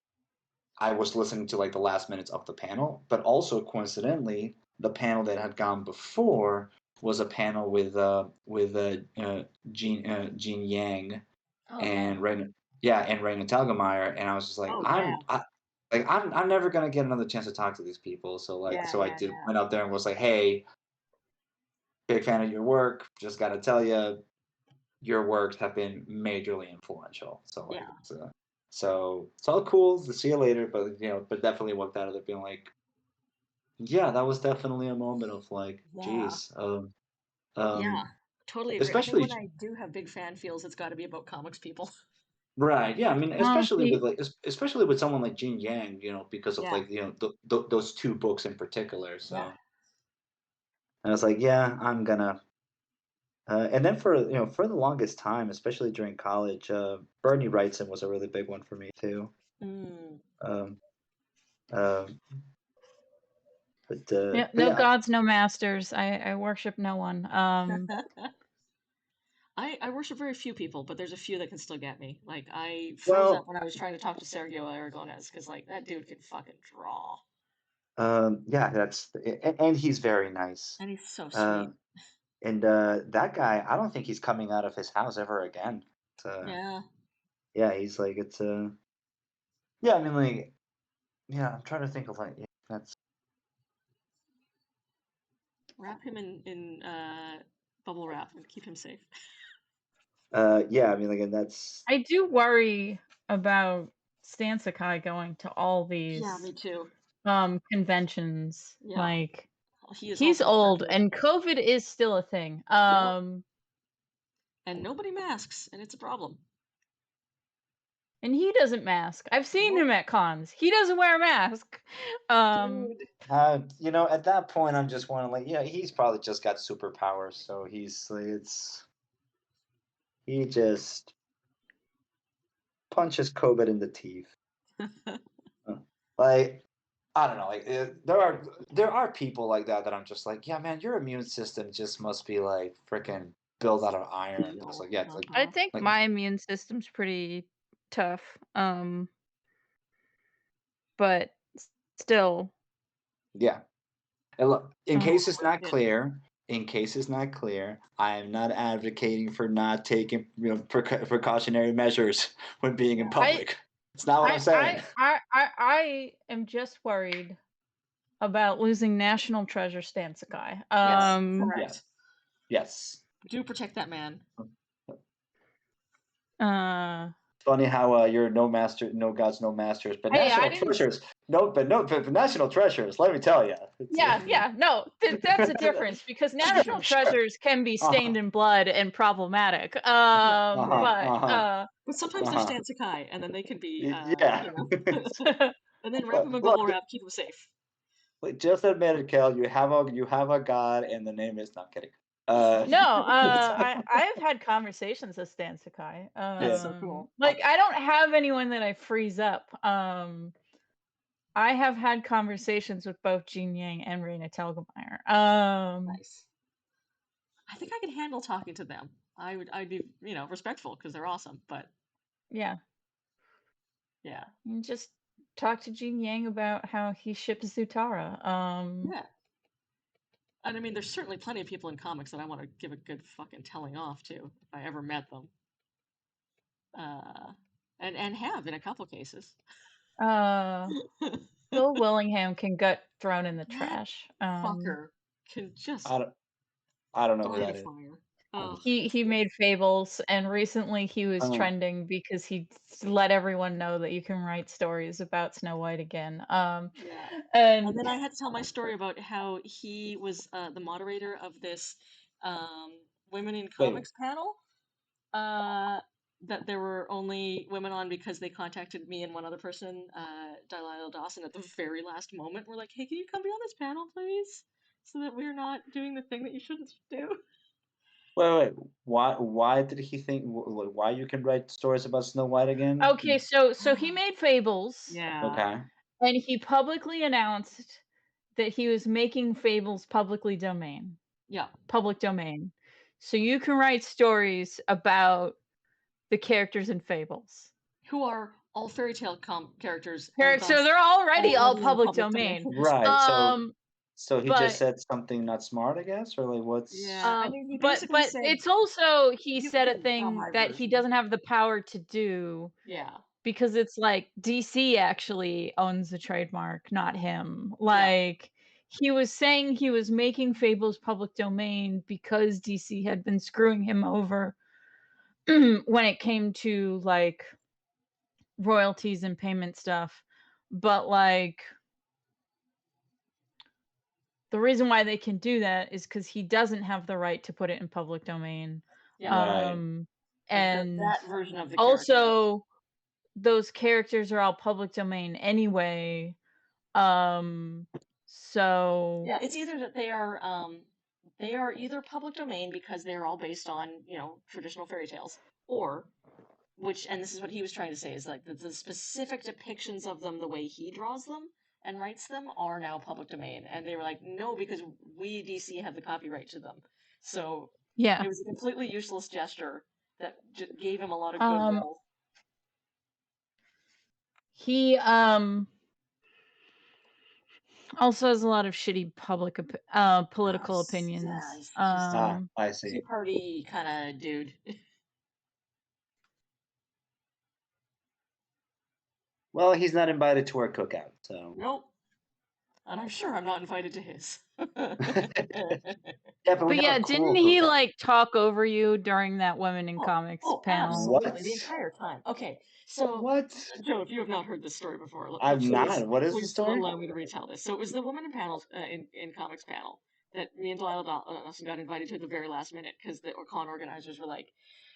I was listening to like the last minutes of the panel, but also coincidentally, the panel that had gone before was a panel with Gene Yang Oh yeah. and Raymond, yeah, and Raymond Telgemeier, and I was just like, Oh yeah. I'm never gonna get another chance to talk to these people. Yeah, So I yeah, did yeah. went up there and was like, hey, big fan of your work. Just gotta tell you, your works have been majorly influential. So like Yeah. it's all cool to see you later, but definitely walked out of there being like, yeah, that was definitely a moment of like, Yeah. geez, Yeah. um, Totally agree. I think when especially I do have big fan feels, it's got to be about comics people. right, yeah. I mean, Oh, especially see, with especially with someone like Gene Yang, because of Yeah. like those two books in particular. Yeah. So I was like, yeah, I'm gonna. And then for the longest time, especially during college, Bernie Wrightson was a really big one for me too. Mm. Um, uh, but yeah, but no yeah, gods, no masters. I worship no one. I worship very few people, but there's a few that can still get me. Like I froze up well, when I was trying to talk to Sergio Aragonés because like that dude can fucking draw, yeah, and he's very nice. and he's so Uh, sweet. and that guy, I don't think he's coming out of his house ever again. Yeah. Yeah, he's like yeah. I mean, like, yeah. I'm trying to think of like, yeah, that's Wrap him in bubble wrap and keep him safe. yeah. I mean, like, and that's I do worry about Stan Sakai going to all Yeah, these me too. conventions. Yeah. Like He is he's also old expensive. and COVID is still a thing. Yep. And nobody masks, and it's a problem. And he doesn't mask. I've seen Nope. him at cons. He doesn't wear a mask. Um Dude. at that point, I'm just wondering, like, yeah, he's probably just got superpowers, so he's like, he just punches COVID in the teeth. Uh, Like, I don't know, like there are people like that I'm just like, yeah, man, your immune system just must be like freaking built out of iron. It's Steel. like, yeah, it's I Uh-huh. think like my immune system's pretty tough. But still, yeah. And look, uh, It. in case it's not clear, I am not advocating for not taking precautionary measures when being in Yeah. I public. It's not what I'm saying. I am just worried about losing national treasure Stan Sakai. Yes, correct. Yes. Yes. Do protect that man. It's funny how you're no master, no gods, no masters, but Hey, national treasures. But national treasures. Let me tell you. Yeah, no, that's a difference because national treasures can be stained in blood and problematic. But sometimes they're Stan Sakai, and then they can be, yeah. you know. And then wrap them in bubble wrap, keep them safe. Like, just admit it, Kel. You have a god, and the name is not kidding. No, I've had conversations with Stan Sakai. That's so cool. Like I don't have anyone that I freeze up. I have had conversations with both Jean Yang and Raina Telgemeier. Nice. I think I could handle talking to them. I'd be, you know, respectful because they're awesome, but yeah. And just talk to Jean Yang about how he ships Zutara. Yeah. And I mean, there's certainly plenty of people in comics that I want to give a good fucking telling off to if I ever met them. And have in a couple cases. Bill Willingham can get thrown in the trash. Fucker can just. I don't know who that is. He made Fables, and recently he was trending because he let everyone know that you can write stories about Snow White again. And then I had to tell my story about how he was the moderator of this Women in Comics panel. That there were only women on because they contacted me and one other person, Delilah Dawson, at the very last moment. We're like, hey, can you come be on this panel, please? So that we're not doing the thing that you shouldn't do. Wait. Why did he think? Why you can write stories about Snow White again? Okay, so he made Fables. Yeah. Okay. And he publicly announced that he was making Fables public domain. Yeah. Public domain. So you can write stories about the characters in Fables. Who are all fairy tale characters. So they're already all public domain. Right. So he just said something not smart, I guess, or like what's? Yeah. I mean, he but said, it's also he said a thing that he doesn't have the power to do. Yeah. Because it's like DC actually owns the trademark, not him. Like he was saying he was making Fables public domain because DC had been screwing him over when it came to like royalties and payment stuff. But like the reason why they can do that is because he doesn't have the right to put it in public domain. Yeah. And that version of the also those characters are all public domain anyway. So yeah, it's either that they are either public domain because they're all based on, you know, traditional fairy tales, or and this is what he was trying to say, is like the specific depictions of them, the way he draws them and writes them, are now public domain. And they were like, no, because we DC have the copyright to them. So yeah, it was a completely useless gesture that gave him a lot of goodwill. He also has a lot of shitty public political opinions. I see. Tea party kind of dude. Well, he's not invited to our cookout, so. Nope. And I'm sure I'm not invited to his. Yeah, but didn't he like talk over you during that Women in Comics panel? Absolutely, the entire time. Okay, so what? Joe, if you have not heard this story before, I've not. What is the please story? allow me to retell this. So it was the Women in Panels in Comics panel that me and Delilah Dawson got invited to at the very last minute because the con organizers were like,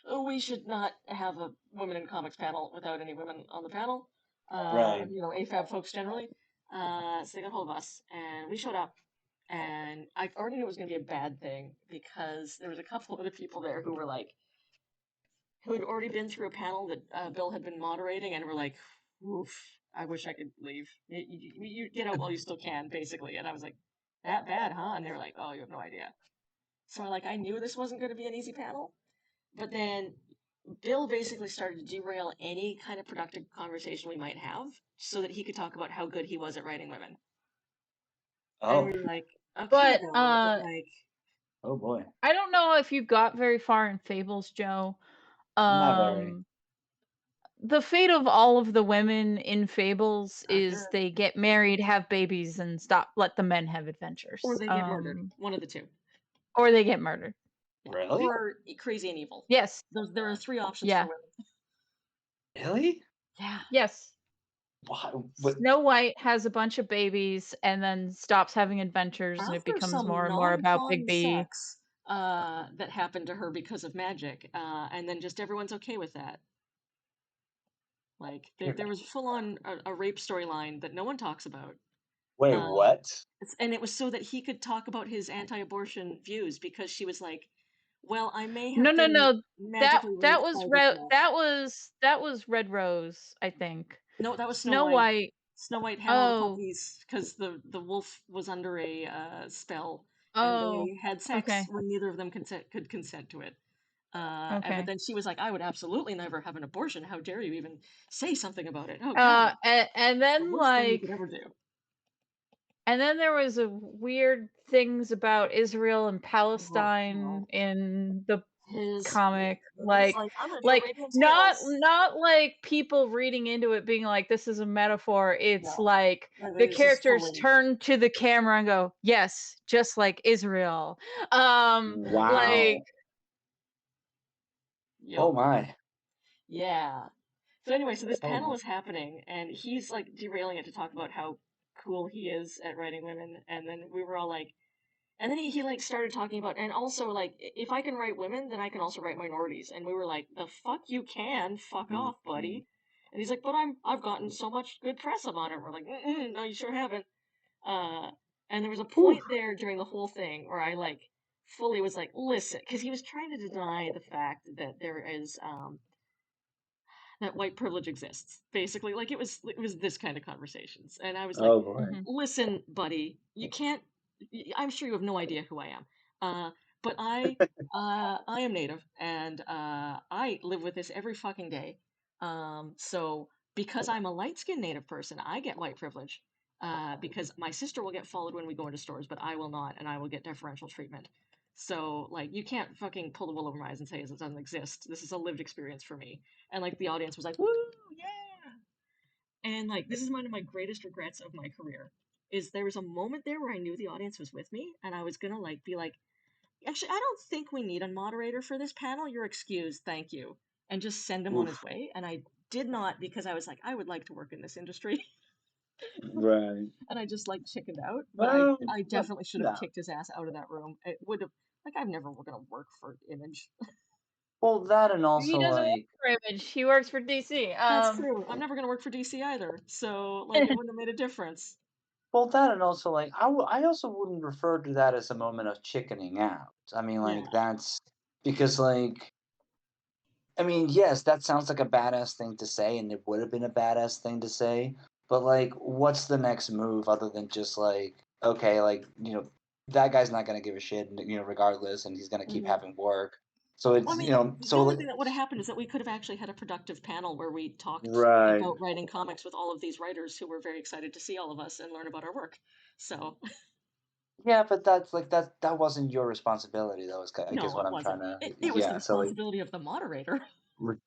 "Oh, we should not have a Women in Comics panel without any women on the panel." Right. You know, AFAB folks generally. So they got hold of us, and we showed up. And I already knew it was going to be a bad thing because there was a couple of other people there who were like, who had already been through a panel that Bill had been moderating, and were like, "Oof, I wish I could leave. You get out while you still can," basically. And I was like, "That bad, huh?" And they were like, "Oh, you have no idea." So like, I knew this wasn't going to be an easy panel, but then Bill basically started to derail any kind of productive conversation we might have, so that he could talk about how good he was at writing women. Oh. And we were like, okay, but like, oh boy. I don't know if you got very far in Fables, Joe. Not very. the fate of all of the women in Fables is Accurate. they get married, have babies, and let the men have Or adventures. they get murdered. One of the two. Or they get murdered. Yeah. Really? Or crazy and evil. Yes. There are three options for Yeah. women. Really? Yeah. Yes. Why? But Snow White has a bunch of babies and then stops having adventures, and it After becomes some more and more about non-con Bigby. sex that happened to her because of magic, and then just everyone's okay with that. Like there was full on a rape storyline that no one talks about. wait, Uh, what? and it was so that he could talk about his anti-abortion views because she was like, "Well, I may No, have no, been no. That magically that raped was by this Red. wolf." That was Red Rose, I think. No, that was Snow Snow White. White. Snow White had all the Oh. puppies because the wolf was under a spell, and Oh. they had sex Okay. when neither of them could consent to it. But Okay. then she was like, "I would absolutely never have an abortion. How dare you even say something about it? Oh God, And the then worst thing you could like ever do." and then there was a weird things about Israel and Oh God, Palestine in the yeah, comic, he's like, "I'm gonna do like Arabian not Tales." not like people reading into it being like this is a metaphor. It's No, like the this is characters totally turn to the camera and go, "Yes, just like Israel." Like Wow. yep, Oh my. yeah. So anyway, so this Oh panel my. is happening, and he's like derailing it to talk about how cool he is at writing women, and then we were all like, and then he like started talking about, and also like, if I can write women, then I can also write minorities, and we were like, the fuck you can, fuck off, Mhm. buddy. And he's like, but I've gotten so much good press about it. We're like, no, you sure haven't. Uh, and there was a Whew. point there during the whole thing where I like fully was like, listen, because he was trying to deny the fact that there is that white privilege exists. Basically, like it was this kind of conversations, and I was like, Oh boy. mhm. listen, buddy, you can't. I'm sure you have no idea who I am, but I am native, and I live with this every fucking day. So because I'm a light skinned native person, I get white privilege. Because my sister will get followed when we go into stores, but I will not, and I will get deferential treatment. So, like, you can't fucking pull the wool over my eyes and say it doesn't exist. This is a lived experience for me. And, like, the audience was like, woo, yeah. And, like, this is one of my greatest regrets of my career. Is there was a moment there where I knew the audience was with me, and I was gonna, like, be like, actually, I don't think we need a moderator for this panel. You're excused, thank you. And just send him on his Oof. way. And I did not because I was like, I would like to work in this industry. Right. And I just like chickened out. But Well, I but definitely should have no. kicked his ass out of that room. It would have like I've never gonna work for Image. Well, that and He also doesn't work like, for Image. He works for DC. That's true. I'm never gonna work for DC either. So like it wouldn't have made a difference. well, that and also like, I also wouldn't refer to that as a moment of chickening out. I mean, like Yeah. that's because like, I mean, yes, that sounds like a badass thing to say, and it would have been a badass thing to say. But like, what's the next move other than just like, okay, like that guy's not gonna give a shit, regardless, and he's gonna keep Hmm. having work. So Well, I it's mean, the so only like, thing that would have happened is that we could have actually had a productive panel where we talked right. about writing comics with all of these writers who were very excited to see all of us and learn about our work. So Yeah, but that's like that wasn't your responsibility though. I guess no, what it I'm trying wasn't. to It was the yeah. So like responsibility of the moderator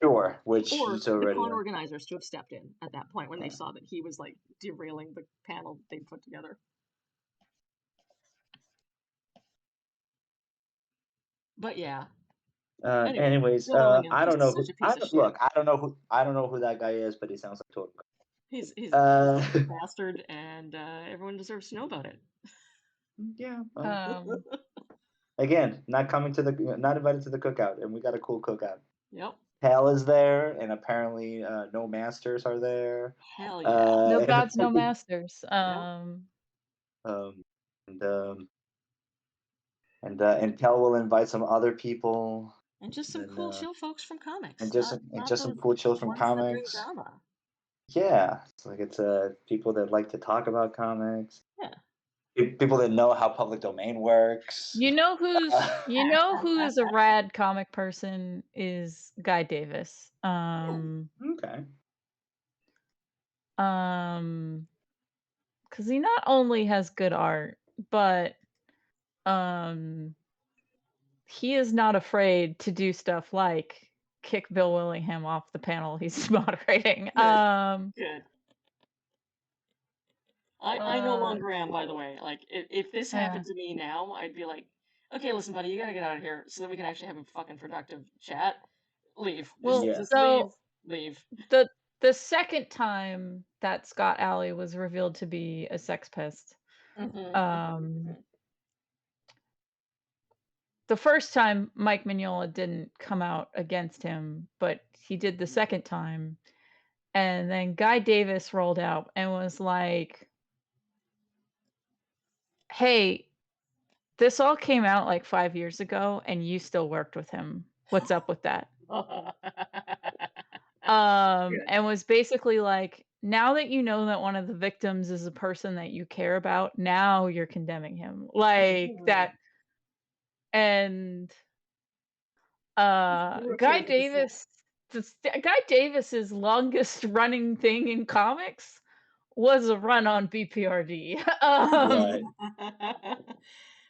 sure, which or he's the already con organizers to have stepped in at that point when they saw that he was like derailing the panel they put together. But yeah. Anyway, anyways, Bill Willingham I don't just know such who a piece of shit. I don't know who that guy is, but he sounds like total. He's Uh, a bastard, and everyone deserves to know about it. yeah. um, Again, not invited to the cookout, and we got a cool cookout. Yep. Hal is there, and apparently no masters are there. Hell yeah. no And gods, no masters. Yep. um, and and Kel will invite some other people, And just some and cool chill folks from comics, and not just some those cool chills from ones that bring comics. drama. Yeah, it's like it's people that like to talk about comics, Yeah. people that know how public domain works. You know who is a rad comic person is Guy Davis. Okay. Um, because he not only has good art, but um he is not afraid to do stuff like kick Bill Willingham off the panel he's moderating. Good. I no longer am, by the way. Like, if this Yeah. happened to me now, I'd be like, okay, listen, buddy, you gotta get out of here so that we can actually have a fucking productive chat. Leave. Well, Just so leave. the second time that Scott Alley was revealed to be a sex pest, Mm-hmm. the first time Mike Mignola didn't come out against him, but he did the second time. And then Guy Davis rolled out and was like, hey, this all came out like 5 years ago and you still worked with him. What's up with that? And was basically like, now that you know that one of the victims is a person that you care about, now you're condemning him. Like that. And Guy Davis's longest running thing in comics was a run on BPRD. Right.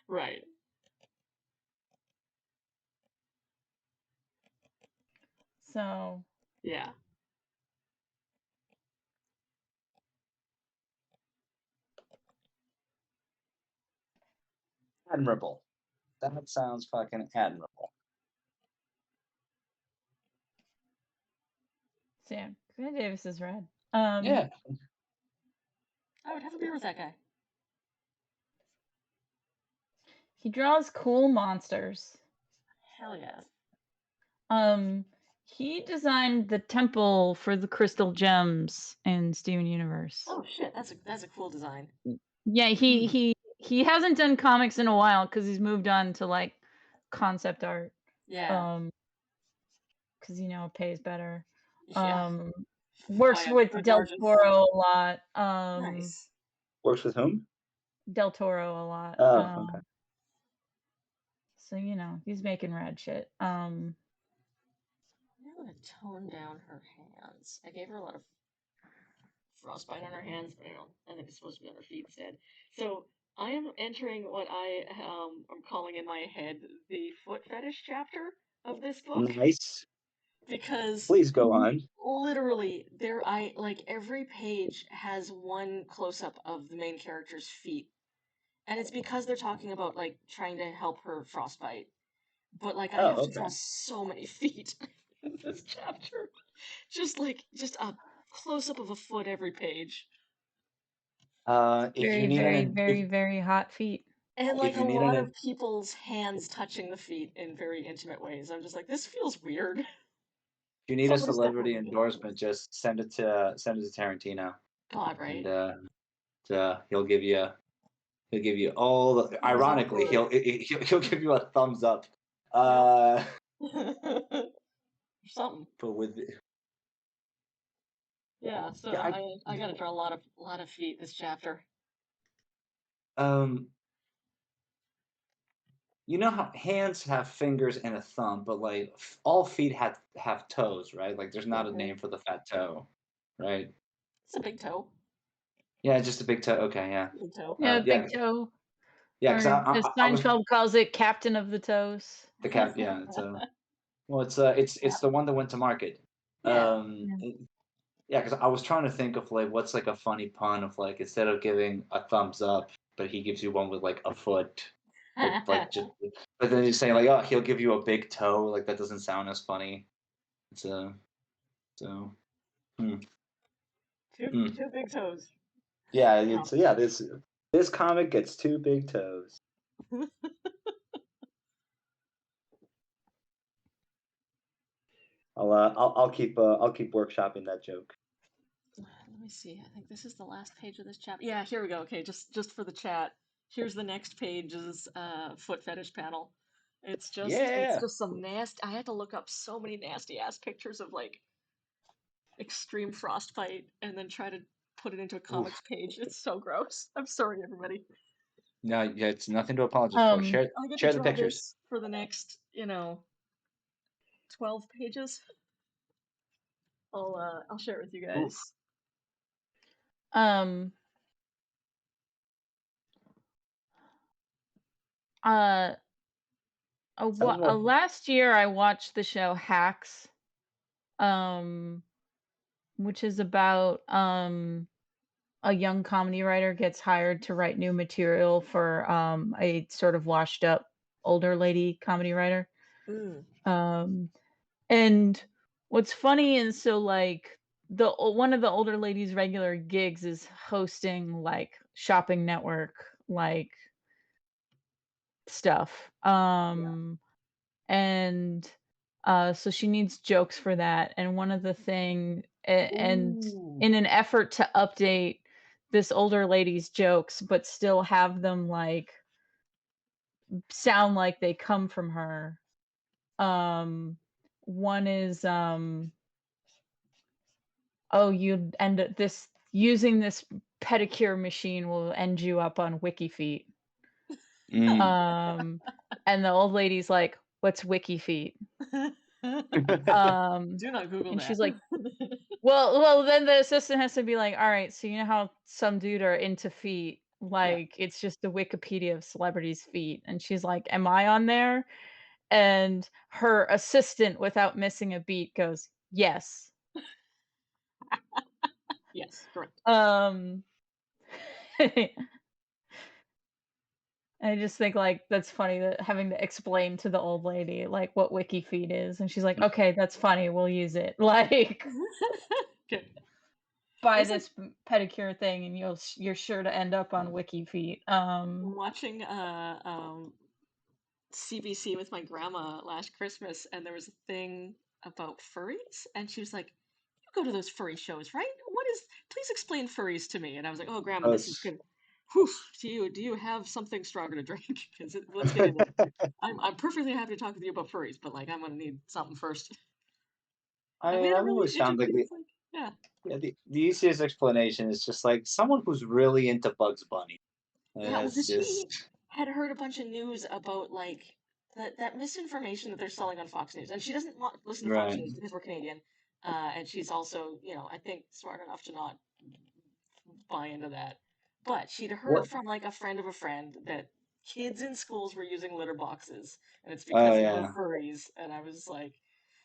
Right. So Yeah. Admirable. That sounds fucking admirable. yeah, Guy Davis is rad. Yeah. I would have a beer with that guy. He draws cool monsters. Hell yeah. He designed the temple for the crystal gems in Steven Universe. Oh shit, that's a cool design. Yeah, he hasn't done comics in a while because he's moved on to like concept art. Yeah. Because it pays better. Yeah. Works Via with good Del margins. Toro a lot. Nice. Works with whom? Del Toro a lot. Oh, okay. So he's making rad shit. I'm gonna tone down her hands. I gave her a lot of frostbite on her hands, but I think it's supposed to be on her feet instead. So I am entering what I am calling in my head the foot fetish chapter of this book. Nice. Because Please go on. literally I like every page has one close up of the main character's feet. And it's because they're talking about like trying to help her frostbite. But like I have to draw so many feet in this chapter. Just a close up of a foot every page. If very, you need very, an very, very hot feet. And like if a you need lot an of people's hands touching the feet in very intimate ways. I'm just like, this feels weird. if you need a Somebody step celebrity on it. endorsement, just send it to Tarantino, God, right? and he'll give you all the. Ironically, he'll give you a thumbs up. Something. But with Yeah, so yeah, I gotta draw a lot of feet this chapter. you know how hands have fingers and a thumb, but like all feet have toes, right? Like there's not a name for the fat toe, right? It's a big toe. Yeah, just a big toe. Okay, yeah, Big toe. Yeah, yeah, big toe. yeah. Because Or as I was Seinfeld calls it, Captain of the Toes. the cap. Yeah, it's the one that went to market. Yeah. Yeah, because I was trying to think of like what's like a funny pun of like instead of giving a thumbs up, but he gives you one with like a foot, but like just but then he's saying like oh he'll give you a big toe like that doesn't sound as funny. It's so hmm. Two big toes. Yeah, Yeah. this comic gets two big toes. I'll keep workshopping that joke. Let me see. I think this is the last page of this chapter. Yeah, here we go. Okay, just for the chat. Here's the next page's foot fetish panel. It's Yeah. just some nasty. I had to look up so many nasty ass pictures of like extreme frostbite and then try to put it into a Oof. comics page. It's so gross. I'm sorry, everybody. No, yeah, it's nothing to apologize for. Share I get to share the draw pictures. this for the next, 12 pages. I'll share it with you Oof. guys. Um. Uh. Tell me more. Last year I watched the show Hacks. um, which is about a young comedy writer gets hired to write new material for a sort of washed up older lady comedy writer. Mm. Um, and what's funny is so like one of the older lady's regular gigs is hosting like shopping network like stuff. Yeah. And so she needs jokes for that. And one of the and Ooh. in an effort to update this older lady's jokes, but still have them like sound like they come from her. One is oh, you end up this using this pedicure machine will end you up on WikiFeet. Mm. And the old lady's like, "What's WikiFeet?" Do not Google And that. she's like, well, then the assistant has to be like, "All right, so you know how some dude are into feet, Yeah. like, it's just the Wikipedia of celebrities' feet." And she's like, "Am I on there?" And her assistant, without missing a beat, goes, "Yes." Yes, correct. Um, I just think, like, that's funny that having to explain to the old lady, like, what WikiFeet is, and she's like, "Okay, that's funny, we'll use it." Like, Good. "Buy There's like this pedicure thing and you're sure to end up on WikiFeet." watching CBC with my grandma last Christmas, and there was a thing about furries, and she was like, "You go to those furry shows, right? What is? Please explain furries to me." And I was like, "Oh, grandma, this is Us. good. Whew, do you have something stronger to drink? Because let's get into this. I'm perfectly happy to talk with you about furries, but like I'm gonna need something first." And we had a I've really always found like interesting, it's like, yeah, the easiest explanation is just like someone who's really into Bugs Bunny, and yeah. Well, it's because she just had heard a bunch of news about like that misinformation that they're selling on Fox News, and she doesn't listen to Fox right. News because we're Canadian, and she's also, I think, smart enough to not buy into that. But she'd heard What? from like a friend of a friend that kids in schools were using litter boxes, and it's Oh because of the yeah. furries. And I was like,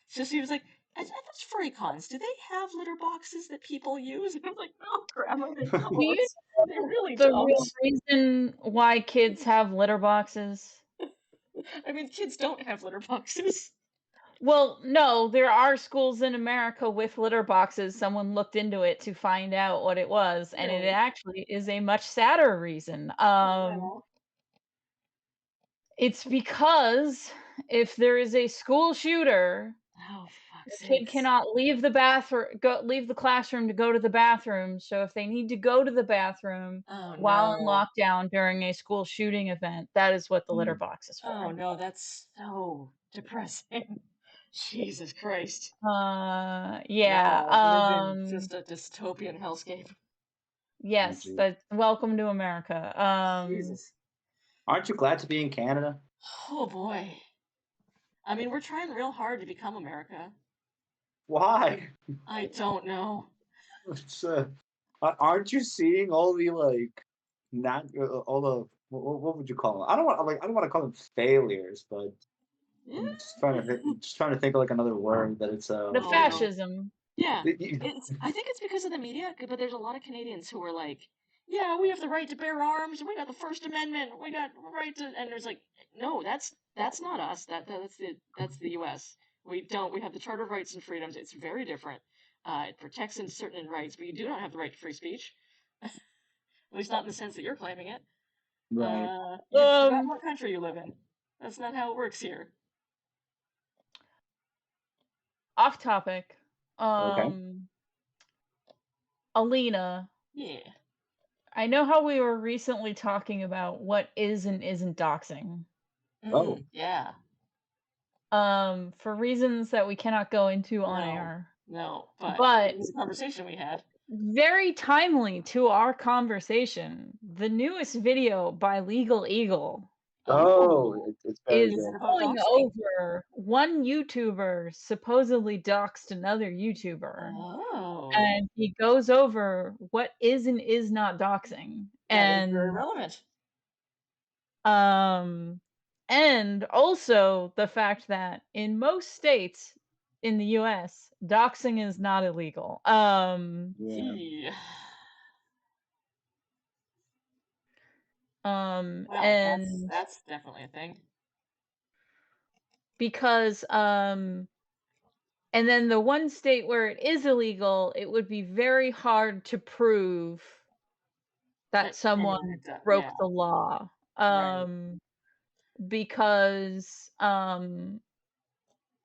so she was like, "At those furry cons, do they have litter boxes that people use?" And I'm like, "No, Grandma, they Do don't. you They really the don't." real reason why kids have litter boxes? I mean, kids don't have litter boxes. Well, no, there are schools in America with litter boxes. Someone looked into it to find out what it was, and it Really? actually is a much sadder reason. Wow. It's because if there is a school shooter, Oh, the fuck's kid sakes. cannot leave the classroom to go to the bathroom. So if they need to go to the bathroom Oh while in no. lockdown during a school shooting event, that is what the litter Mm. box is Oh for. no, that's so depressing. Jesus Christ. Yeah, Wow, living just a dystopian hellscape. Oh yes, geez. that's welcome to America. Jesus. Aren't you glad to be in Canada? Oh boy. I mean, we're trying real hard to become America. Why? I don't know. It's, aren't you seeing all the like not all the what would you call them? I don't want to call them failures, but Yeah. I'm just trying to think of like another word that it's The Oh no. fascism. Yeah, I think it's because of the media, but there's a lot of Canadians who are like, "Yeah, we have the right to bear arms. We got the First Amendment. We got the right to." And there's like, "No, that's not us. That's the U.S. We don't. We have the Charter of Rights and Freedoms. It's very different. It protects in certain rights, but you do not have the right to free speech. At least not in the sense that you're claiming it. right. You've forgotten Um, what country you live in. That's not how it works here." Off topic. Okay. Um, Alina, Yeah. I know how we were recently talking about what is and isn't doxing. Oh. Yeah. For reasons that we cannot go into on No. air. No. But it But was a conversation we had. very timely to our conversation, the newest video by Legal Eagle Oh, Oh, it's very is is it good. about going doxing? over one YouTuber supposedly doxed another YouTuber, Oh, and he goes over what is and is not doxing. that is very relevant. Um, and also the fact that in most states, in the US, doxing is not illegal. Yeah. Well, And that's definitely a thing. because and then the one state where it is illegal, it would be very hard to prove that That anyone someone had done, yeah, broke the law. right, Because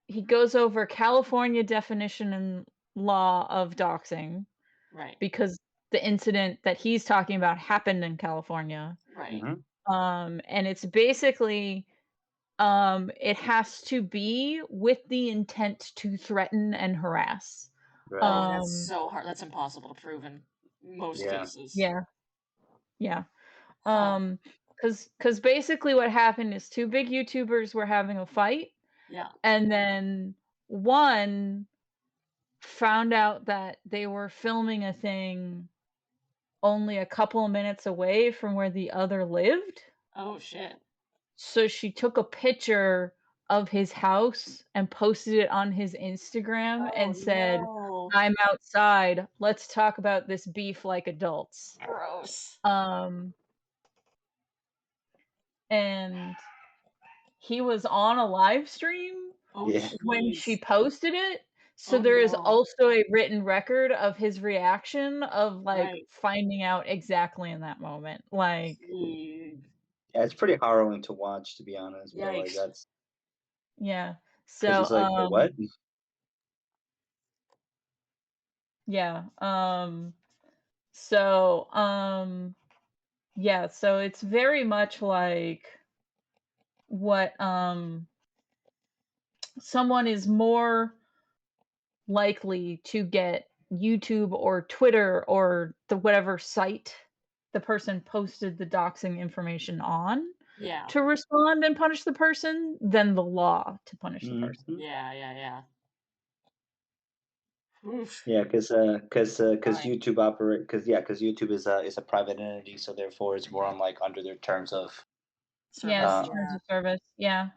he goes over California definition and law of doxing right, because the incident that he's talking about happened in California. right. Hmm. And it's basically it has to be with the intent to threaten and harass. Oh, Right. and that's Um, so hard. That's impossible to prove in most Yeah. cases. yeah, yeah. Huh. Um, cause basically what happened is two big YouTubers were having a fight, Yeah. and then one found out that they were filming a thing only a couple of minutes away from where the other lived. Oh shit. So she took a picture of his house and posted it on his Instagram Oh and said, no. "I'm outside. Let's talk about this beef like adults." Gross. Um, and he was on a live stream Oh Yeah. when she jeez. posted it. So Oh there is no. also a written record of his reaction of like Right. finding out exactly in that moment. Like, Gee. Yeah, it's pretty harrowing to watch, to be honest. But like Yikes. that's yeah. because So he's like, wait, what? yeah. So yeah, so it's very much like what someone is more likely to get YouTube or Twitter or the whatever site the person posted the doxing information on Yeah. to respond and punish the person than the law to punish the person. Hmm. Yeah, yeah, yeah. Oof. Yeah, because Fine. YouTube operate because YouTube is a private entity, so therefore it's more Yeah. on like under their terms of Yeah, Service, it's uh, terms yeah. of service. Yeah.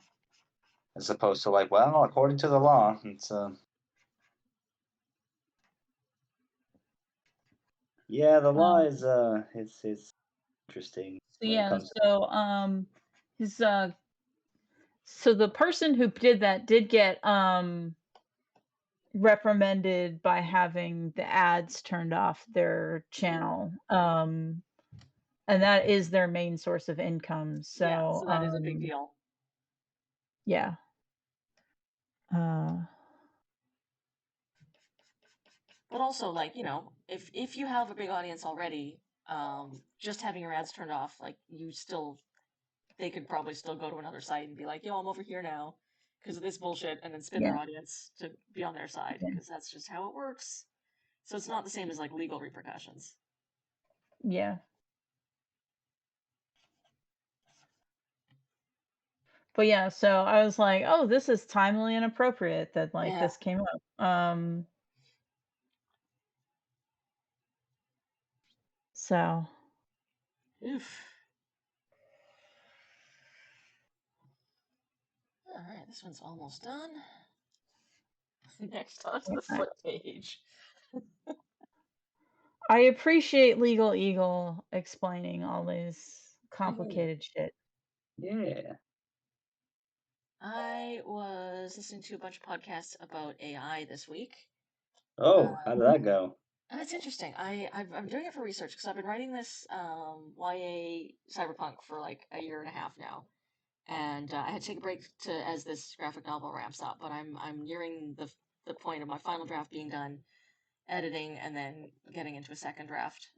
as opposed to like, well, according to the law, it's yeah, the law Um, is it's interesting so when it yeah, comes to so his so the person who did that did get reprimanded by having the ads turned off their Mm. channel. And that is their main source of income. Yeah, So, so that is a big deal. yeah. Uh, But also, like, if you have a big audience already, just having your ads turned off, like, they could probably still go to another site and be like, yo, I'm over here now because of this bullshit, and then spin yeah, their audience to be on their side yeah, because that's just how it works. So it's not the same as like legal repercussions. yeah. But yeah, so I was like, "Oh, this is timely and appropriate that like Yeah. this came up." So Oof. All right, this one's almost done. Next on to the I foot page. I appreciate Legal Eagle explaining all this Mhm. complicated shit. yeah. I was listening to a bunch of podcasts about AI this week. Oh, how did that go? It's interesting. I'm doing it for research because I've been writing this YA cyberpunk for like a year and a half now, and I had to take a break to as this graphic novel ramps up. But I'm nearing the point of my final draft being done, editing, and then getting into a second draft.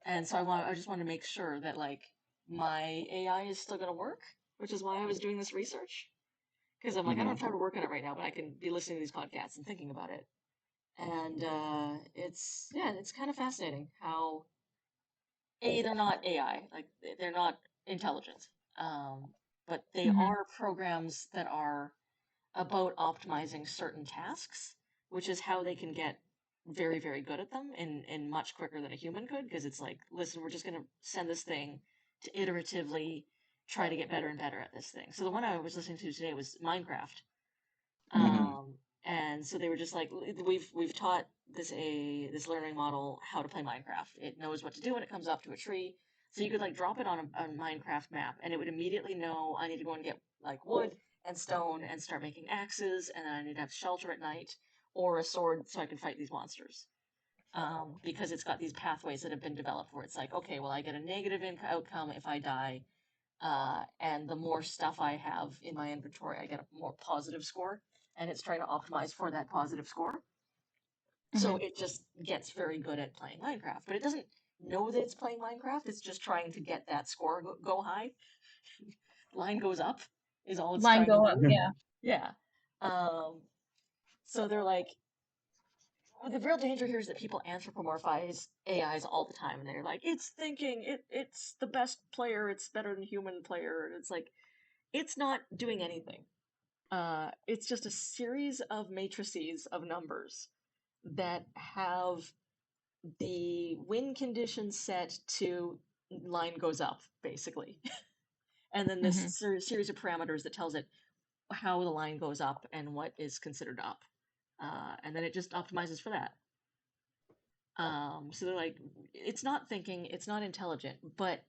And so I just want to make sure that like my AI is still gonna work, which is why I was doing this research. Because I'm like, I don't Hmm. have time to work on it right now, but I can be listening to these podcasts and thinking about it. And it's kind of fascinating how they're not AI, like they're not intelligent, but they Mhm. are programs that are about optimizing certain tasks, which is how they can get very, very good at them in much quicker than a human could. Because it's like, listen, we're just going to send this thing to iteratively try to get better and better at this thing. So the one I was listening to today was Minecraft. Mhm. And so they were just like, we've taught this learning model how to play Minecraft. It knows what to do when it comes up to a tree. So you could like drop it on a Minecraft map, and it would immediately know I need to go and get like wood and stone and start making axes, and then I need to have shelter at night or a sword so I can fight these monsters. Because it's got these pathways that have been developed where it's like, okay, well, I get a negative outcome if I die, and the more stuff I have in my inventory, I get a more positive score, and it's trying to optimize for that positive score. So Mhm. it just gets very good at playing Minecraft, but it doesn't know that it's playing Minecraft. It's just trying to get that score go high. Line goes up is all it's Line trying to go up, do. yeah. Yeah. Um, so they're like, well, the real danger here is that people anthropomorphize AIs all the time, and they're like, it's thinking, it's the best player, it's better than human player. And it's like, it's not doing anything. It's just a series of matrices of numbers that have the win condition set to line goes up, basically. And then this Mhm. series of parameters that tells it how the line goes up and what is considered up. And then it just optimizes for that. So they're like, it's not thinking, it's not intelligent, but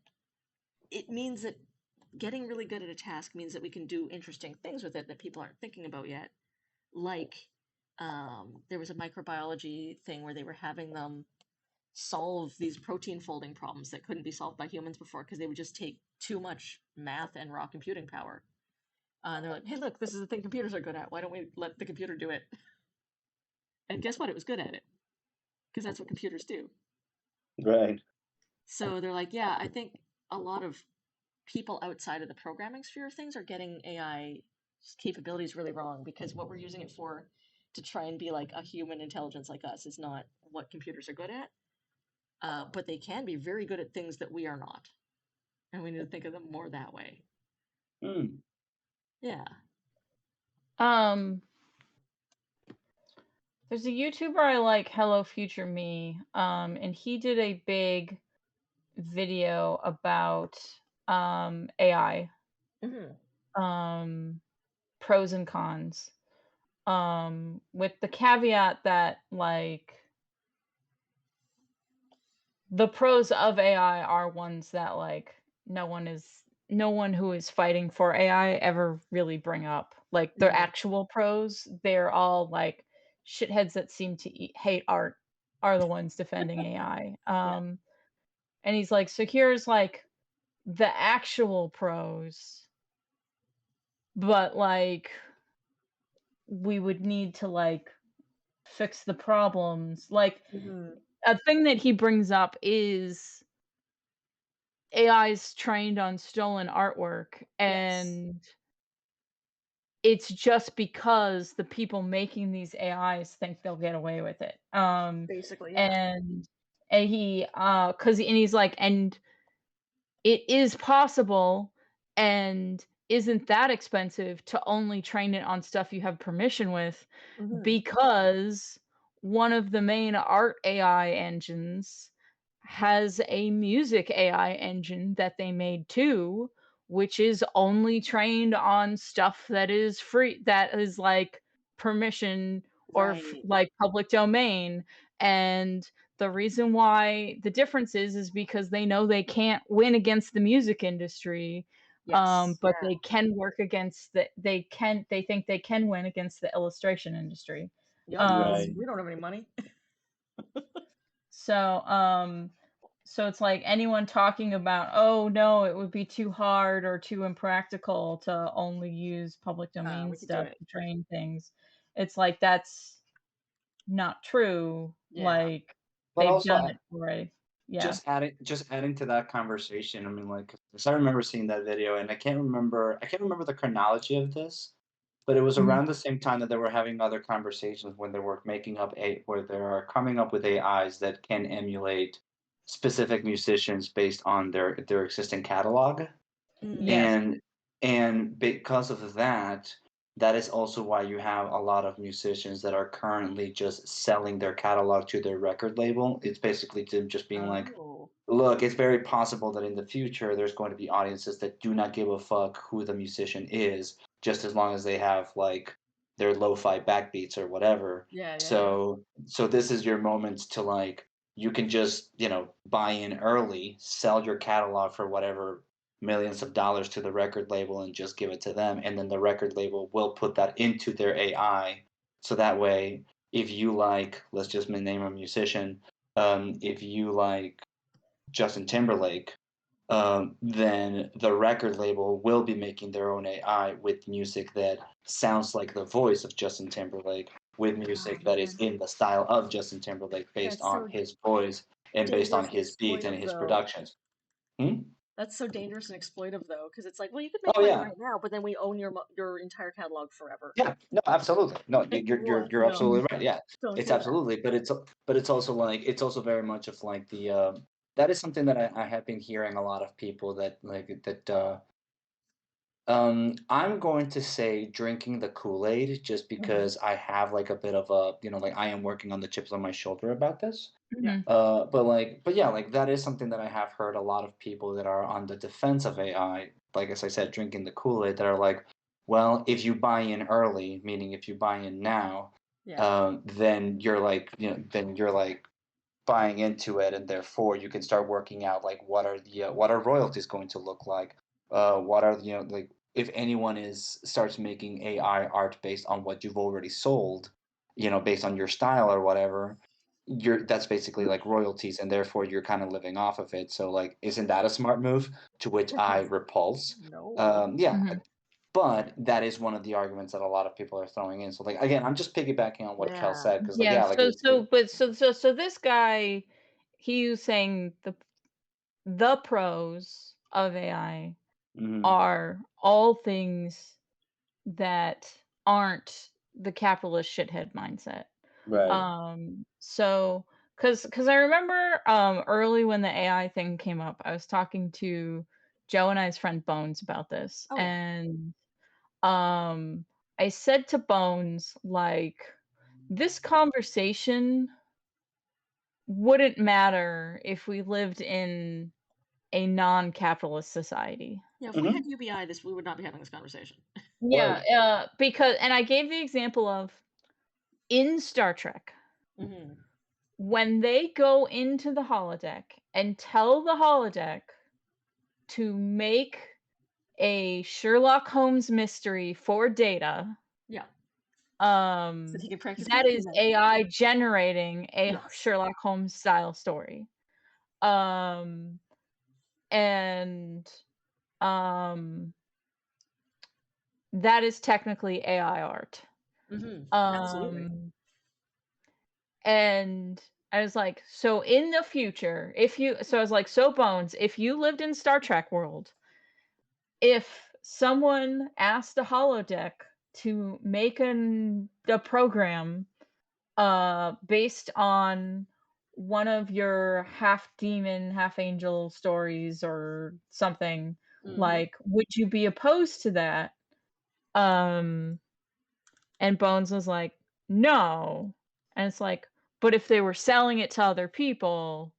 it means that getting really good at a task means that we can do interesting things with it that people aren't thinking about yet. Like, there was a microbiology thing where they were having them solve these protein folding problems that couldn't be solved by humans before because they would just take too much math and raw computing power. And they're like, hey, look, this is the thing computers are good at. Why don't we let the computer do it? And guess what? It was good at it because that's what computers do. Right. So they're like, yeah, I think a lot of people outside of the programming sphere of things are getting AI capabilities really wrong because what we're using it for to try and be like a human intelligence like us is not what computers are good at. But they can be very good at things that we are not. And we need to think of them more that way. Mm. Yeah. Um, there's a YouTuber I like, Hello Future Me, and he did a big video about AI, Hmm. um, pros and cons, with the caveat that like the pros of AI are ones that like no one who is fighting for AI ever really bring up. Like the Hmm. actual pros, they're all like shitheads that seem to hate art are the ones defending AI. Yeah. And he's like, so here's like the actual pros, but like we would need to like fix the problems. Like Hmm. a thing that he brings up is AI's trained on stolen artwork, Yes. and it's just because the people making these AIs think they'll get away with it. Basically, yeah. And he, 'cause and he's like, and it is possible and isn't that expensive to only train it on stuff you have permission with Hmm. because one of the main art AI engines has a music AI engine that they made too, which is only trained on stuff that is free, that is like permission or Right. like public domain. And the reason why the difference is because they know they can't win against the music industry, Yes. but Yeah. they can work against they think they can win against the illustration industry. Yep. Because Right. Um, we don't have any money. so so it's like anyone talking about, oh no, it would be too hard or too impractical to only use public domain We could do stuff it. to train things. It's like that's not true. Yeah. Like But they've also, done it already. Yeah. just adding to that conversation. I mean, like, 'cause I remember seeing that video, and I can't remember the chronology of this, but it was Mhm. around the same time that they were having other conversations when they were making up where they are coming up with AIs that can emulate specific musicians based on their existing catalog. Mm. Yes. And because of that, that is also why you have a lot of musicians that are currently just selling their catalog to their record label. It's basically them just being like, Oh. look, it's very possible that in the future there's going to be audiences that do not give a fuck who the musician is, just as long as they have like their lo-fi backbeats or whatever. Yeah, yeah, yeah. So this is your moment to like you can just, buy in early, sell your catalog for whatever millions of dollars to the record label and just give it to them, and then the record label will put that into their AI. So that way, if you like, let's just name a musician, if you like Justin Timberlake, then the record label will be making their own AI with music that sounds like the voice of Justin Timberlake, with Oh music that is man. in the style of Justin Timberlake based That's on so his voice and based on dangerous and his beats and exploitive his though. productions. Hmm? That's so dangerous and exploitive though, because it's like, well, you could make Oh money yeah, right now, but then we own your entire catalog forever. yeah, no, absolutely, no, Like you're what? you're No, absolutely right. Yeah, don't it's do that. absolutely, but it's also like it's also very much of like the that is something that I have been hearing a lot of people that like that I'm going to say drinking the Kool-Aid just Hmm. because I have like a bit of a, like I am working on the chips on my shoulder about this. Yeah. Mhm. But yeah, like that is something that I have heard a lot of people that are on the defense of AI, like as I said, drinking the Kool-Aid, that are like, well, if you buy in early, meaning if you buy in now, Yeah. then you're like buying into it, and therefore you can start working out like what are royalties going to look like, what are like if anyone is starts making AI art based on what you've already sold, based on your style or whatever, that's basically like royalties, and therefore you're kind of living off of it. So like, isn't that a smart move? To which I repulse. No. Yeah, Mhm. but that is one of the arguments that a lot of people are throwing in. So like again, I'm just piggybacking on what Kel Yeah. said, because like Yeah, yeah, like so this guy, he was saying the pros of AI mhm. are all things that aren't the capitalist shithead mindset. Right. So because I remember early when the AI thing came up, I was talking to Joe and I's friend Bones about this, Oh yeah. and um I said to Bones, like, this conversation wouldn't matter if we lived in a non-capitalist society. Yeah. If we had Mhm. UBI, this we would not be having this conversation. Yeah, Right. because and I gave the example of in Star Trek, Hmm. when they go into the holodeck and tell the holodeck to make a Sherlock Holmes mystery for Data, Yeah. So um, he can practice that kung fu is then. AI generating a Yes. Sherlock Holmes style story. Um, and um, that is technically AI art. Hmm. Absolutely. Um, and I was like, so in the future, I was like, so Bones, if you lived in Star Trek world, if someone asked a holodeck to make a program based on one of your half demon, half angel stories or something, Hmm. like, would you be opposed to that? Um, and Bones was like, no. And it's like, but if they were selling it to other people,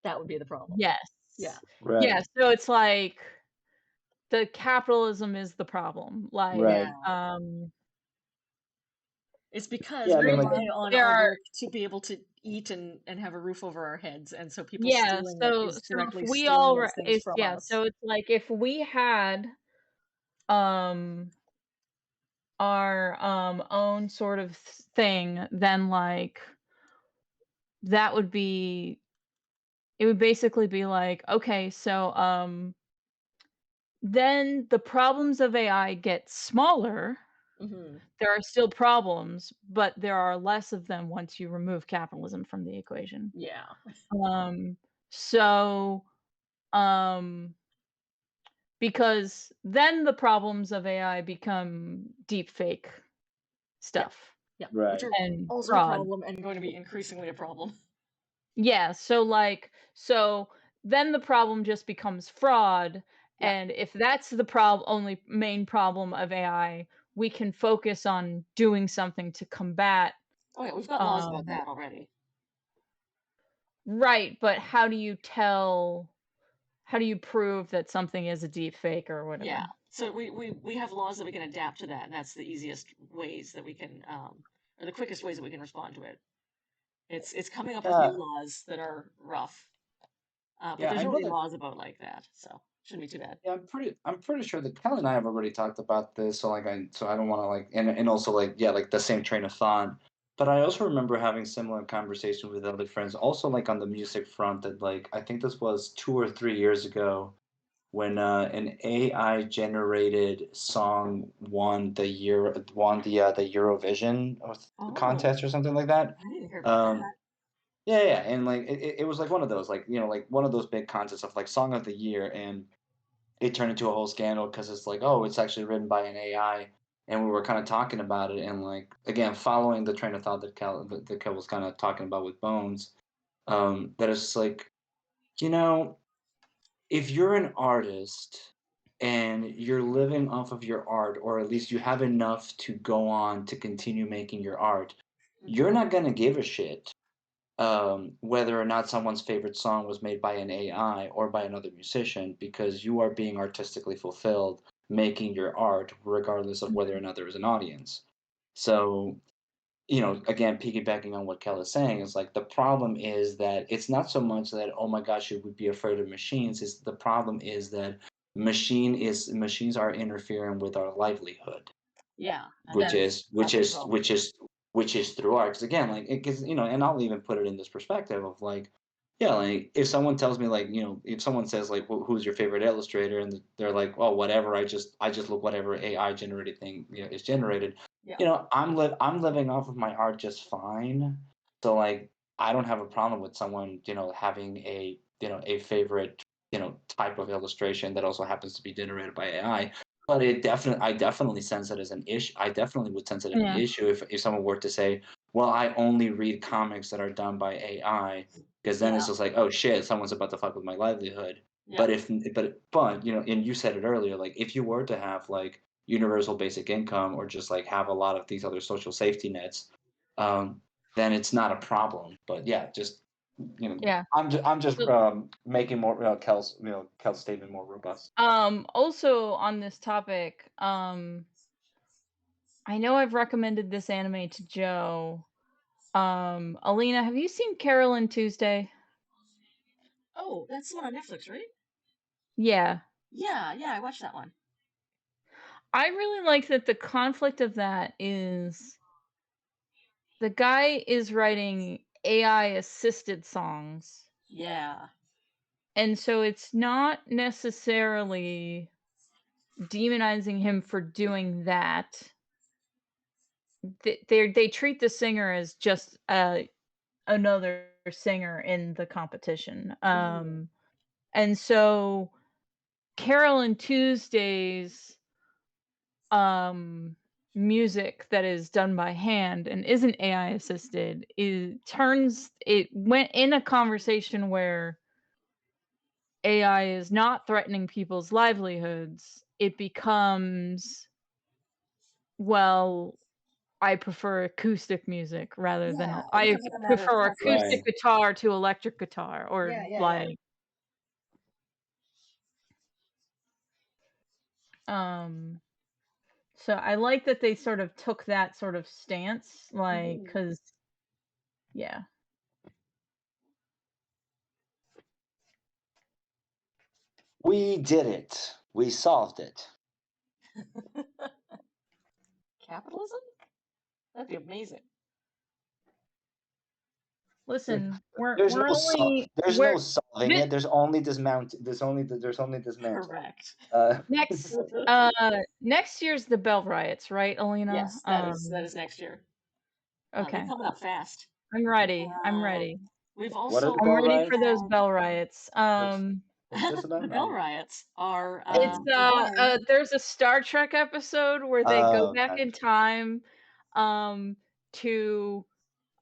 That would be the problem. Yeah. yes. Right. Yeah, so it's like the capitalism is the problem. Like, Yeah. Right. It's because Yeah, I we mean, like, rely granted, on there our are work to be able to eat and have a roof over our heads, and so people yeah, stealing it so is if directly we stealing all those things if from yeah, us. so it's like if we had um our own sort of thing, then like that would be it would basically be like, okay, so then the problems of AI get smaller. Hmm. There are still problems, but there are less of them once you remove capitalism from the equation. Yeah. Um, so, um, because then the problems of AI become deep fake Yeah. stuff Yeah. Which right. are and also a fraud. problem and going to be increasingly a problem. Yeah, so then the problem just becomes fraud, Yeah. and if that's the only main problem of AI, we can focus on doing something to combat, Oh yeah, we've got laws about um that already. right, but how do you prove that something is a deep fake or Yeah. whatever? So we have laws that we can adapt to that, and that's the easiest ways that we can, or the quickest ways that we can respond to it. It's coming up with new Yeah, laws that are rough, but yeah, there's I know already that. laws about like that, so shouldn't be too bad. Yeah, I'm pretty sure that Kelly and I have already talked about this. So I don't want to like, and also like, yeah, like the same train of thought. But I also remember having similar conversations with other friends, also like on the music front. That like, I think this was 2 or 3 years ago when an AI generated song won the Eurovision Oh, contest or something like that. I didn't hear about Um, that. yeah, yeah, and like it was like one of those, like, like one of those big contests of like song of the year, and it turned into a whole scandal because it's like, oh, it's actually written by an AI, and we were kind of talking about it, and like again, following the train of thought that Kel was kind of talking about with Bones, that it's like, you know, if you're an artist and you're living off of your art, or at least you have enough to go on to continue making your art, you're Hmm. not gonna give a shit whether or not someone's favorite song was made by an AI or by another musician, because you are being artistically fulfilled making your art, regardless of whether or not there is an audience. So, again, piggybacking on what Kel is saying, is like the problem is that it's not so much that, oh my gosh, should we be afraid of machines? Is the problem is that machines are interfering with our livelihood, Yeah, and which that's is which a big is problem. which is which is through art. Because again, like, because and I'll even put it in this perspective of like, yeah, like if someone tells me, like, if someone says like, who's your favorite illustrator, and they're like, oh, whatever, I just look whatever AI generated thing is generated. Yeah. I'm living off of my art just fine. So like, I don't have a problem with someone having a favorite type of illustration that also happens to be generated by AI. But I definitely sense it as an issue. I definitely would sense it as an Yeah. issue if someone were to say, well, I only read comics that are done by AI, because then it's Yeah. just like, oh shit, someone's about to fuck with my livelihood. Yeah. But and you said it earlier, like if you were to have like universal basic income, or just like have a lot of these other social safety nets, um, then it's not a problem. But yeah, just Yeah. I'm just So, making more Kel's statement more robust. also on this topic, I know I've recommended this anime to Joe. Alina, have you seen Carol and Tuesday? Oh, that's the one on Netflix, right? Yeah. Yeah, yeah, I watched that one. I really like that the conflict of that is the guy is writing AI assisted songs. Yeah. And so it's not necessarily demonizing him for doing that. They treat the singer as just another singer in the competition. Hmm. And so Carol and Tuesdays music that is done by hand and isn't AI assisted it went in a conversation where AI is not threatening people's livelihoods. It becomes, well, I prefer acoustic music rather than Yeah, it I becomes like a matter of prefer preference. acoustic Right. guitar to electric guitar, or Yeah, yeah, yeah. like, um so I like that they sort of took that sort of stance, like, Hmm. because yeah. We did it. We solved it. Capitalism? That'd be amazing. There- Listen, There's we're no only there's we're no solving thi it. There's only dismount. There's only dismantling. Correct. Uh, next next year's the Bell Riots, right, Alina? Yes, that is next year. They're Okay. coming up fast. I'm ready. I'm Uh, ready. we've what are also the I'm bell ready for riots? those had Bell Riots. What's this the about? Bell Riots are It's where there's a Star Trek episode where they go back Okay. in time um to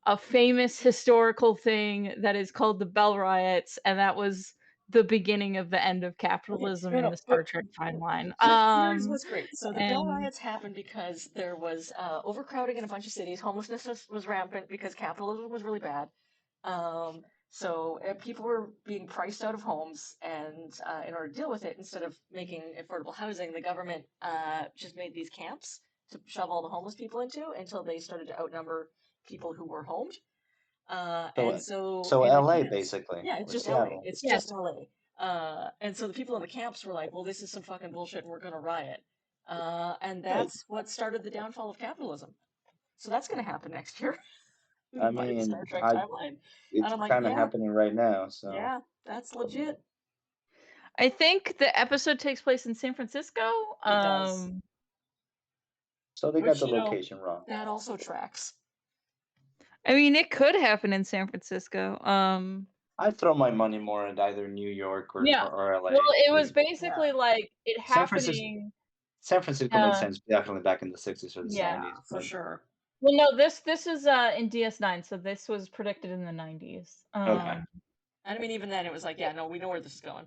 a famous historical thing that is called the Bell Riots, and that was the beginning of the end of okay, capitalism no, in no, the but Star Trek timeline. here's what's great. So the Bell And Riots happened because there was overcrowding in a bunch of cities. Homelessness was rampant because capitalism was really bad. Um, So people were being priced out of homes, and in order to deal with it, instead of making affordable housing, the government just made these camps to shove all the homeless people into until they started to outnumber people who were homed. And so So in the LA camps, basically, yeah, it's or just LA. Seattle. It's Yeah. just LA. And so the people in the camps were like, well, this is some fucking bullshit and we're going to riot. And Right. that's what started the downfall of capitalism. So that's going to happen next year I by the mean, Star Trek timeline. And it's I'm like, kind of yeah, happening right now. So yeah, that's legit. I think the episode takes place in San Francisco. It does. so they got Which, the location wrong. that also tracks. I mean, it could happen in San Francisco. I'd throw my money more at either New York Yeah. or LA. Well, it was Like, basically Yeah. like it San Francisco, happening. San Francisco made sense definitely back in the 60s or the Yeah. 70s. For But sure. Well, no, this is in DS9, so this was predicted in the 90s. okay, And I mean, even then, it was like, yeah, no, we know where this is going.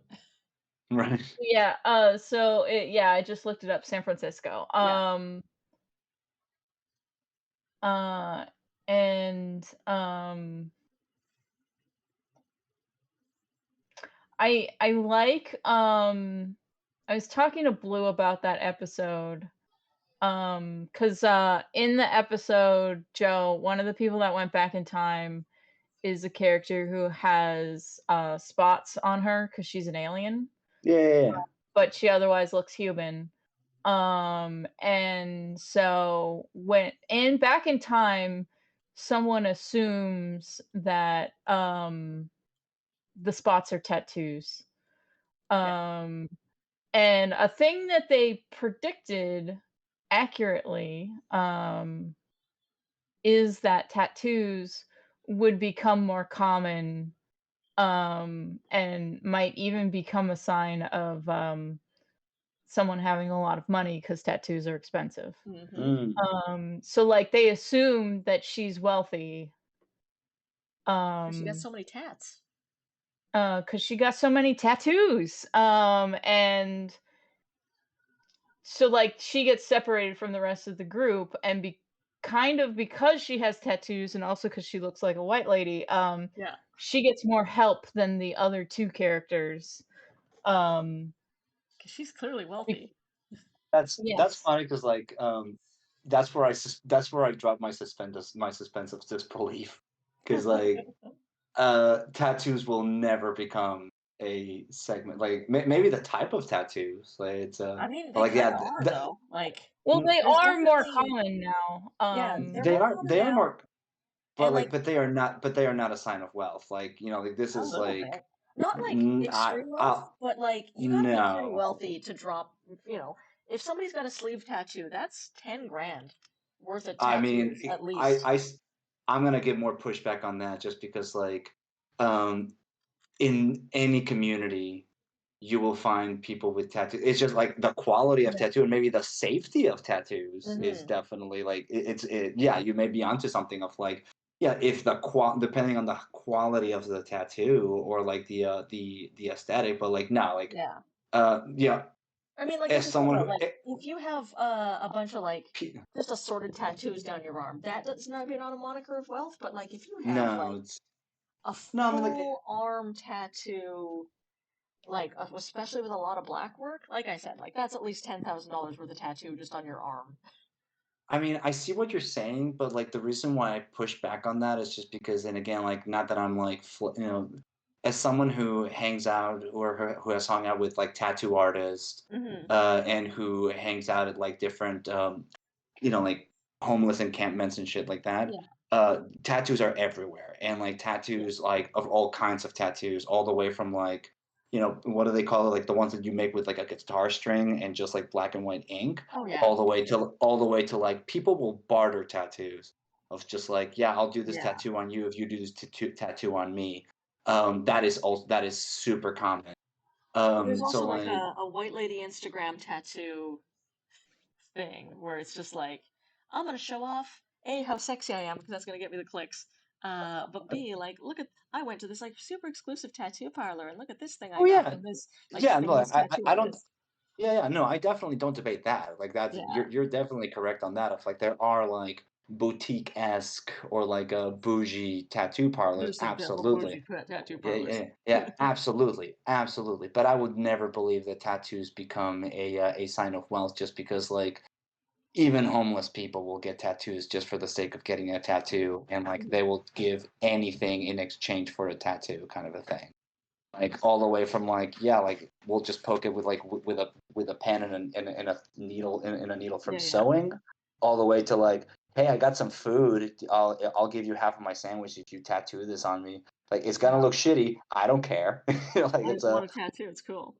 right. Yeah, so I just looked it up, San Francisco. Yeah. Uh, and I like I was talking to Blue about that episode. 'Cause in the episode, Joe, one of the people that went back in time is a character who has spots on her because she's an alien, Yeah. but she otherwise looks human. And so when in back in time, someone assumes that the spots are tattoos. Yeah. Um, and a thing that they predicted accurately is that tattoos would become more common and might even become a sign of someone having a lot of money because tattoos are expensive. Mm-hmm. Mm. So like they assume that she's wealthy She got um so many tats. because she got so many tattoos. And so like she gets separated from the rest of the group and kind of because she has tattoos and also because she looks like a white lady, Yeah. she gets more help than the other two characters. Um, Because she's clearly be- wealthy. That's yes. funny because that's where I drop my suspense of disbelief because like tattoos will never become a segment like maybe the type of tattoos like it's I mean, but they like kind yeah of are, though. Like, Well, they there's are more definitely, common now. yeah, they're more common they are now. more And, like, but they are not a sign of wealth like like this a is little like bit. Not like extreme wealth, but like you got to be pretty no. wealthy to drop. If somebody's got a sleeve tattoo, that's 10 grand worth of I mean, tattoos at least. I'm gonna get more pushback on that just because, like, um, in any community, you will find people with tattoos. It's just like the quality of Yeah. tattoo and maybe the safety of tattoos is Mm-hmm. definitely like yeah, you may be onto something of like yeah, if depending on the quality of the tattoo or like the aesthetic, but like no, like Yeah. yeah, I mean, like, look as at think someone about who it. Like, if you have a bunch of like just assorted tattoos down your arm, that does not be not a moniker of wealth. But like, if you have no, like it's a no, I mean like full arm tattoo, like especially with a lot of black work, like I said, like that's at least $10,000 worth of tattoo just on your arm. I mean, I see what you're saying, but like the reason why I push back on that is just because, and again, like not that I'm like, as someone who hangs out or who has hung out with like tattoo artists, Mm-hmm. and who hangs out at like different, like homeless encampments and shit like that. Yeah. Tattoos are everywhere, and like Yeah. tattoos, like of all kinds of tattoos, all the way from like, what do they call it? Like the ones that you make with like a guitar string and just like black and white ink, Oh yeah. all the way to like people will barter tattoos of just like, yeah, I'll do this Yeah. tattoo on you if you do this tattoo on me. That is super common. Well, there's So also like like, a white lady Instagram tattoo thing where it's just like, I'm gonna show off A, how sexy I am because that's gonna get me the clicks. But B, like, look at I went to this like super exclusive tattoo parlor and look at this thing I oh got yeah, from this like yeah, no, famous tattoo I don't. artist. Yeah, yeah, no, I definitely don't debate that. Like that's Yeah. you're definitely correct on that. If like there are like boutique-esque or like a bougie tattoo parlors, There's some devil absolutely. bougie tattoo Yeah, parlors. yeah, yeah, absolutely, absolutely. But I would never believe that tattoos become a sign of wealth just because like even homeless people will get tattoos just for the sake of getting a tattoo, and like they will give anything in exchange for a tattoo, kind of a thing. Like all the way from like yeah, like we'll just poke it with like with a pen and a needle and a needle from Yeah, yeah. sewing, all the way to like hey, I got some food. I'll give you half of my sandwich if you tattoo this on me. Like it's gonna Yeah. look shitty. I don't care. Like I it's just a want a tattoo. It's cool.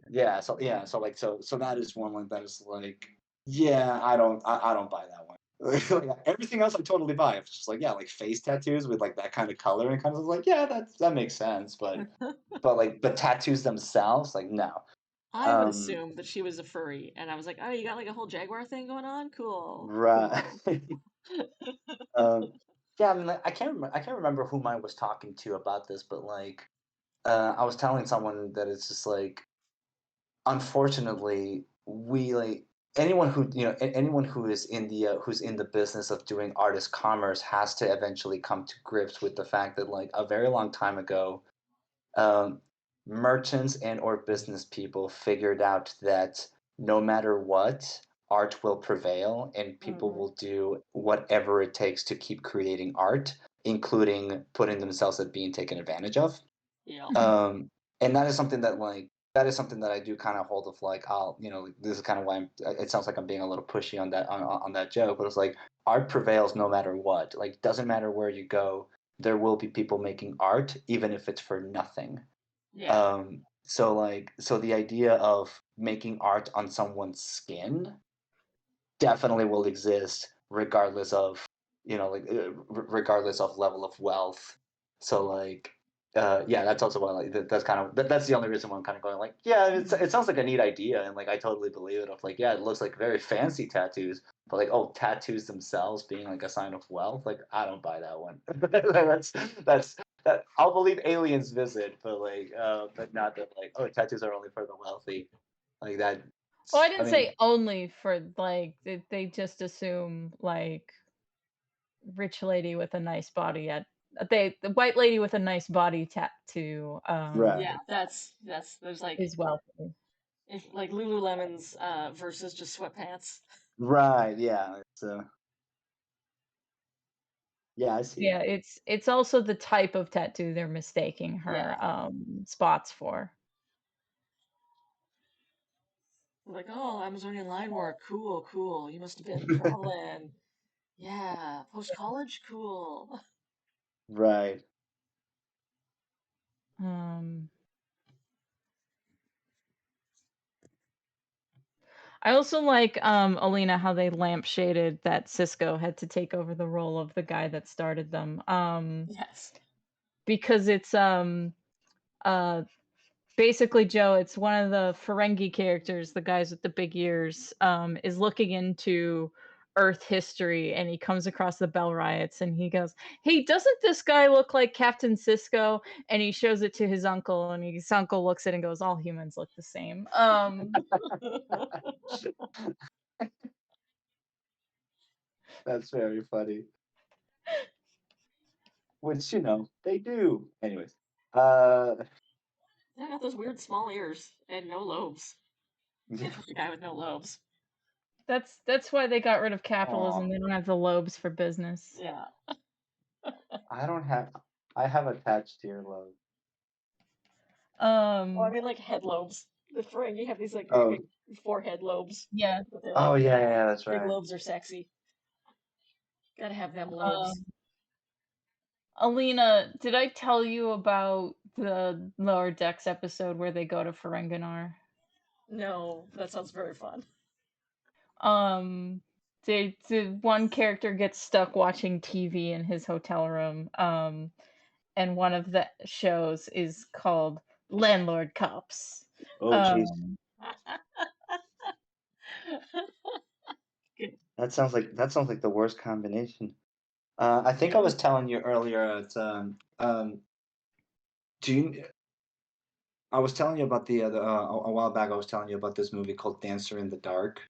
yeah, so like so that is one like that is like yeah, I don't buy that one. Like, everything else I totally buy. It's just like yeah, like face tattoos with like that kind of color and kind of like yeah, that makes sense. But tattoos themselves, like no. I would Um, assume that she was a furry, and I was like, oh, you got like a whole jaguar thing going on? Cool. right. Cool. Yeah, I mean, like, I can't remember whom I was talking to about this, but like, I was telling someone that it's just like unfortunately, we like anyone who anyone who is in the who's in the business of doing artist commerce has to eventually come to grips with the fact that like a very long time ago, um, merchants and or business people figured out that no matter what, art will prevail and people Hmm. will do whatever it takes to keep creating art, including putting themselves at being taken advantage of. Yeah. Um, and that is something that like that is something that I do kind of hold of like I'll like, this is kind of why it sounds like I'm being a little pushy on that on that joke, but it's like art prevails no matter what. Like doesn't matter where you go, there will be people making art even if it's for nothing. Yeah. So the idea of making art on someone's skin definitely will exist regardless of like regardless of level of wealth. So like yeah, that's also why like that's kind of that's the only reason why I'm kind of going like yeah, Mhm. it sounds like a neat idea and like I totally believe it of like yeah, it looks like very fancy tattoos, but like oh, tattoos themselves being like a sign of wealth, like I don't buy that one. That's that I'll believe aliens visit, but not that like oh, tattoos are only for the wealthy. Like that Well, I I didn't mean say only for, like, they just assume, like, rich lady with a nice body at the white lady with a nice body tattoo, Yeah, right. that's there's like is wealthy. if like Lululemon's versus just sweatpants. Right, yeah, yeah, I see Yeah, that. it's also the type of tattoo they're mistaking her, Yeah. spots for. Like, oh, Amazonian line work. Cool, cool. You must have been traveling. Yeah. Post college? Cool. Right. Um, I also like, Alina, how they lampshaded that Cisco had to take over the role of the guy that started them, Yes. because it's, uh basically, Joe, it's one of the Ferengi characters, the guys with the big ears, is looking into Earth history, and he comes across the Bell riots, and he goes, "Hey, doesn't this guy look like Captain Cisco?" And he shows it to his uncle, and his uncle looks at it and goes, "All humans look the same." That's very funny. Which, they do. Anyways. Uh They got those weird small ears and no lobes. Can't trust a guy with no lobes. That's why they got rid of capitalism. Aw. They don't have the lobes for business. Yeah. I don't have I have attached earlobe. Oh, I Um, mean like head lobes. The Ferengi have these like great Oh. big forehead lobes. yeah. But they're Oh like, yeah, yeah, yeah, that's big right. lobes are sexy. Gotta have them lobes. Um, Alina, did I tell you about the Lower Decks episode where they go to Ferenginar? No, that sounds very fun. Um, the one character gets stuck watching TV in his hotel room, and one of the shows is called Landlord Cops. Oh jeez. Um, Good. That sounds like the worst combination. I think I was telling you earlier do you I was telling you about a while back. I was telling you about this movie called Dancer in the Dark,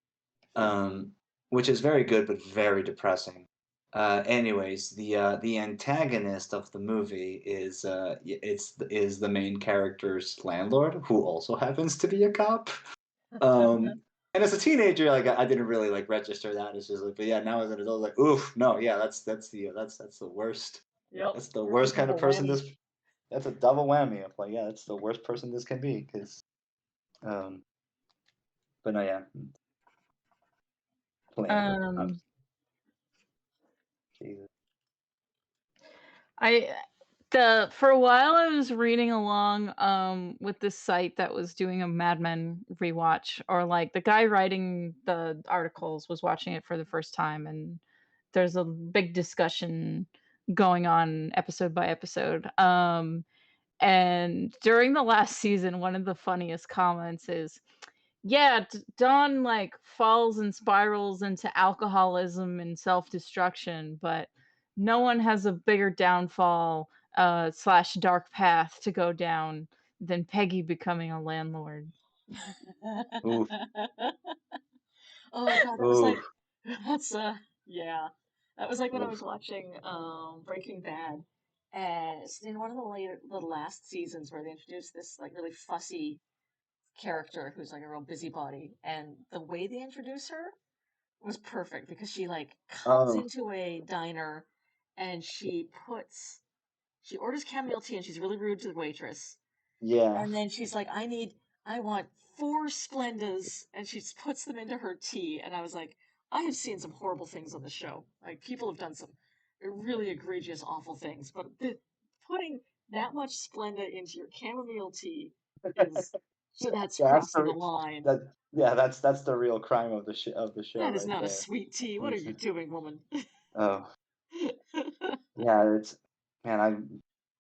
um, which is very good but very depressing. Anyways, the antagonist of the movie is is the main character's landlord, who also happens to be a cop. And as a teenager, like I didn't really like register that. It's just like, but yeah, now as an adult, like, oof, no, yeah, that's the worst. Yep. That's the worst kind of Double person. whammy. This That's a double whammy of like, yeah, that's the worst person this can be. Because, um, but no, yeah, landlord. Um, Jesus. I the for a while I was reading along with this site that was doing a Mad Men rewatch, or like the guy writing the articles was watching it for the first time, and there's a big discussion going on episode by episode. And during the last season, one of the funniest comments is, yeah, Dawn like falls and spirals into alcoholism and self-destruction, but no one has a bigger downfall slash dark path to go down than Peggy becoming a landlord. Oof, Oh God, that was like oof. that's yeah. That was like when I was Oof. watching Breaking Bad. And it's in one of the last seasons where they introduced this like really fussy character who's like a real busybody, and the way they introduce her was perfect because she like comes Oh, into a diner and she orders chamomile tea and she's really rude to the waitress. yeah. And then she's like, I want four Splendas. And she puts them into her tea. And I was like, I have seen some horrible things on the show. Like, people have done some really egregious, awful things. But putting that much Splenda into your chamomile tea is, so that's That's crossing the the line. that yeah, that's the real crime of the show That is right not a there. sweet tea. What are It's, you doing, woman? oh yeah, it's man, I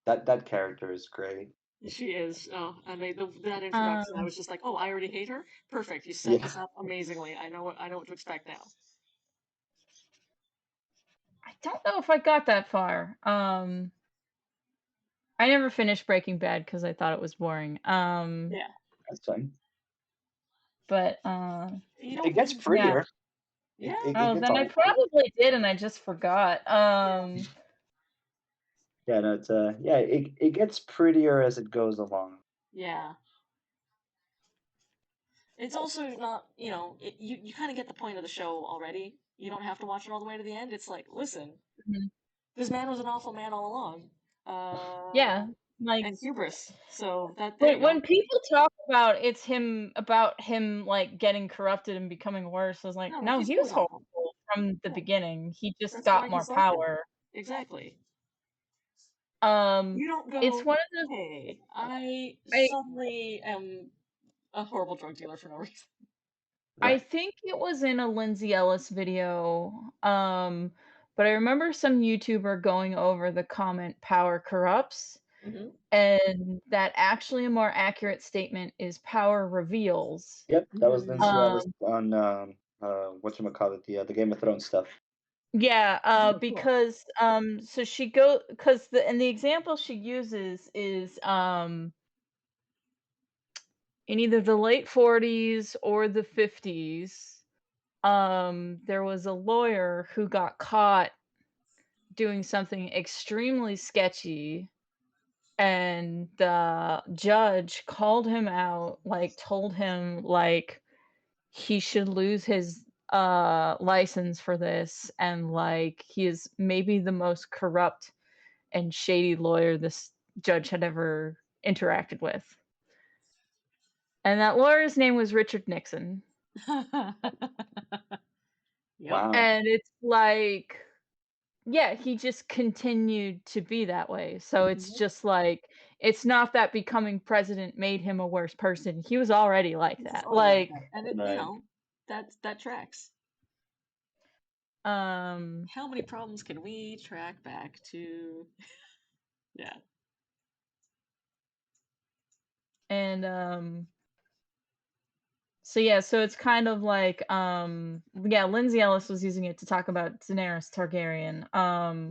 that character is great. She is. Oh, I mean, that introduction, I Um, was just like, oh, I already hate her. Perfect. You set Yeah, this up amazingly. I know what to expect now. I don't know if I got that far. I never finished Breaking Bad because I thought it was boring. Yeah. that's fine. But You It don't gets lose. yeah. prettier. Yeah. It Oh, gets then I all probably did, and I just forgot. Yeah. yeah, no, it's yeah, it gets prettier as it goes along. Yeah. It's also not, you kind of get the point of the show already. You don't have to watch it all the way to the end. It's like, listen, Mhm. this man was an awful man all along. Yeah, like And hubris. So there you when go. people talk about him like getting corrupted and becoming worse, I was like, No, no, he's he was always awful. horrible from the Yeah. beginning. He just That's why got more he's like that. power. Exactly. Um, You don't it's go, one of those. hey, I I suddenly am a horrible drug dealer for no reason. I Right. think it was in a Lindsay Ellis video. But I remember some YouTuber going over the comment "power corrupts," Hmm. and that actually a more accurate statement is "power reveals." Yep, that was Lindsay Ellis Um, on whatchamacallit, the Game of Thrones stuff. yeah, Oh, cool. because so she go because the example she uses is in either the late 40s or the 50s. There was a lawyer who got caught doing something extremely sketchy, and the judge called him out, like told him like he should lose his license for this, and like he is maybe the most corrupt and shady lawyer this judge had ever interacted with. And that lawyer's name was Richard Nixon. Yep. Wow. And it's like, yeah, he just continued to be that way. So it's Hmm. just like it's not that becoming president made him a worse person. He was already like This is that. already like Like, that. And Right. that tracks. um, How many problems can we track back to? Yeah. and so yeah, so it's kind of like yeah, Lindsay Ellis was using it to talk about Daenerys Targaryen.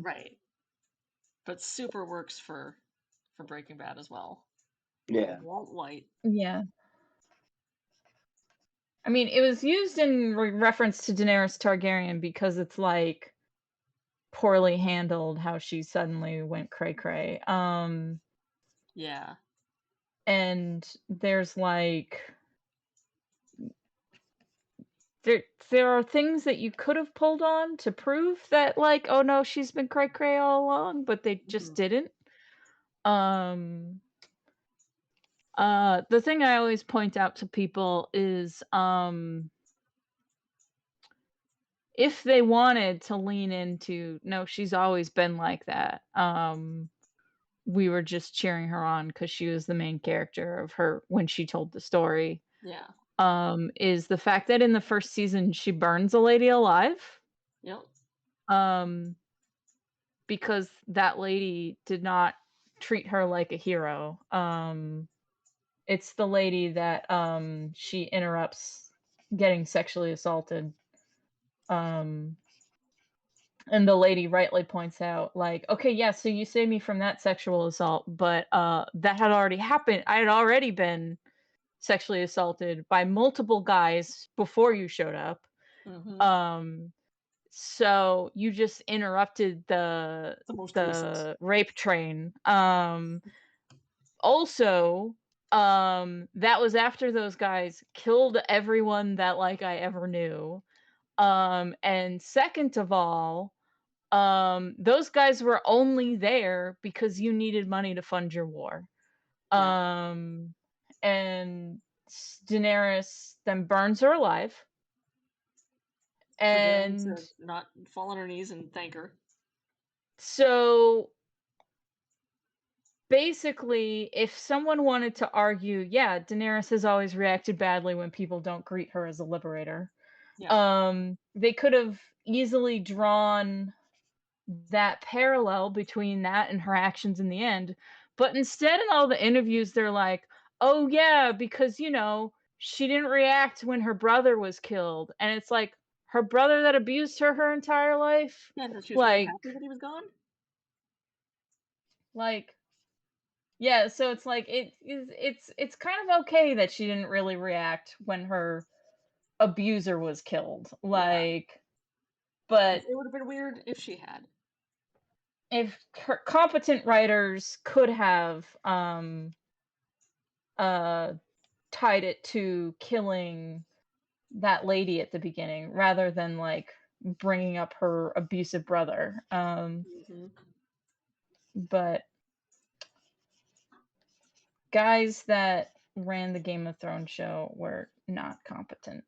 Right. But super works for Breaking Bad as well. Little Yeah. Walt White. Yeah. I mean, it was used in reference to Daenerys Targaryen because it's like poorly handled how she suddenly went cray cray. Yeah. And there's like there are things that you could have pulled on to prove that like, oh no, she's been cray cray all along, but they just Mhm. didn't. Um the thing I always point out to people is if they wanted to lean into no, she's always been like that. We were just cheering her on because she was the main character of her when she told the story. Yeah. Is the fact that in the first season she burns a lady alive. Yep. Um, because that lady did not treat her like a hero. It's the lady that she interrupts getting sexually assaulted. Um, and the lady rightly points out, like, okay, yeah, so you saved me from that sexual assault, but that had already happened. I had already been sexually assaulted by multiple guys before you showed up. Mhm. Um, so you just interrupted The most recent. the rape train. Also, that was after those guys killed everyone that like I ever knew. And second of all, those guys were only there because you needed money to fund your war. Yeah. Um, and Daenerys then burns her alive, For daring and to not fall on her knees and thank her. so basically, if someone wanted to argue, yeah, Daenerys has always reacted badly when people don't greet her as a liberator, Yeah. they could have easily drawn that parallel between that and her actions in the end. But instead, in all the interviews, they're like, oh, yeah, because, she didn't react when her brother was killed. And it's like, her brother that abused her entire life? Yeah, and she was very Like, happy that he was gone. like, yeah, so it's like it's kind of okay that she didn't really react when her abuser was killed. Yeah. Like, but It would have been weird if she had. if her competent writers could have uh tied it to killing that lady at the beginning rather than like bringing up her abusive brother. Mhm. But guys that ran the Game of Thrones show were not competent.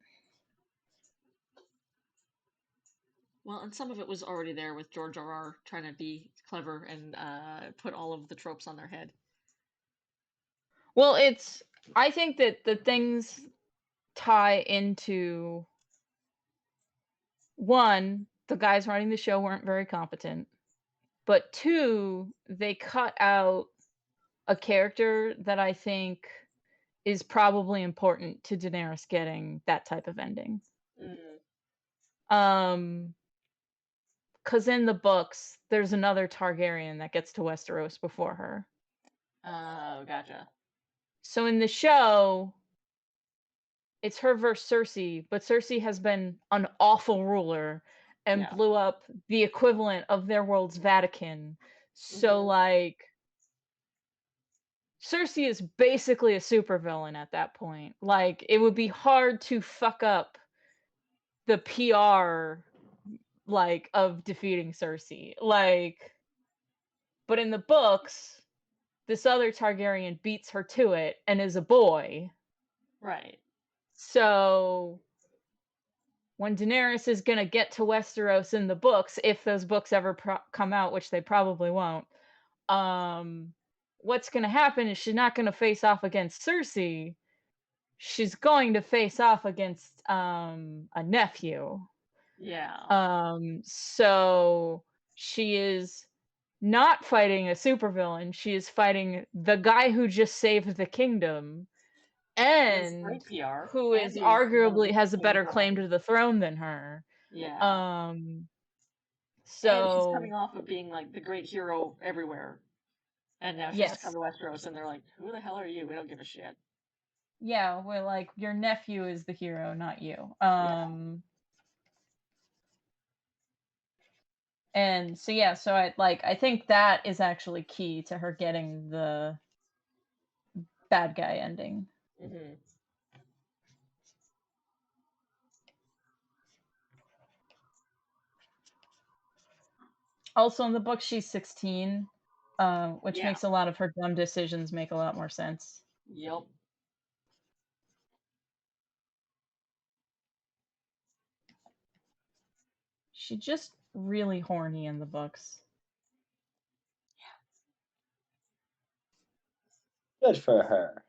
Well, and some of it was already there with George R.R. trying to be clever and put all of the tropes on their head. Well, I think that the things tie into one, the guys running the show weren't very competent, but two, they cut out a character that I think is probably important to Daenerys getting that type of ending. Mm. Um, because in the books, there's another Targaryen that gets to Westeros before her. Oh, gotcha. So in the show, it's her versus Cersei, but Cersei has been an awful ruler and Yeah. blew up the equivalent of their world's Vatican. So Mhm. like Cersei is basically a supervillain at that point. Like it would be hard to fuck up the PR like of defeating Cersei. Like but in the books, this other Targaryen beats her to it and is a boy. Right. So when Daenerys is going to get to Westeros in the books, if those books ever come out, which they probably won't, um, what's going to happen is she's not going to face off against Cersei. She's going to face off against a nephew. Yeah. So she is not fighting a supervillain. She is fighting the guy who just saved the kingdom Is and great PR who and is is one of arguably the has a main better claim villains. to the throne than her. Yeah. Um, And she's coming so off of being like the great hero everywhere. And now she has to come yes. to Westeros and they're like, who the hell are you? We don't give a shit. Yeah, well like your nephew is the hero, not you. Yeah. And so yeah, so I think that is actually key to her getting the bad guy ending. Hmm. Also in the book she's 16, which Yeah. makes a lot of her dumb decisions make a lot more sense. Yep. She's just really horny in the books. Good for her.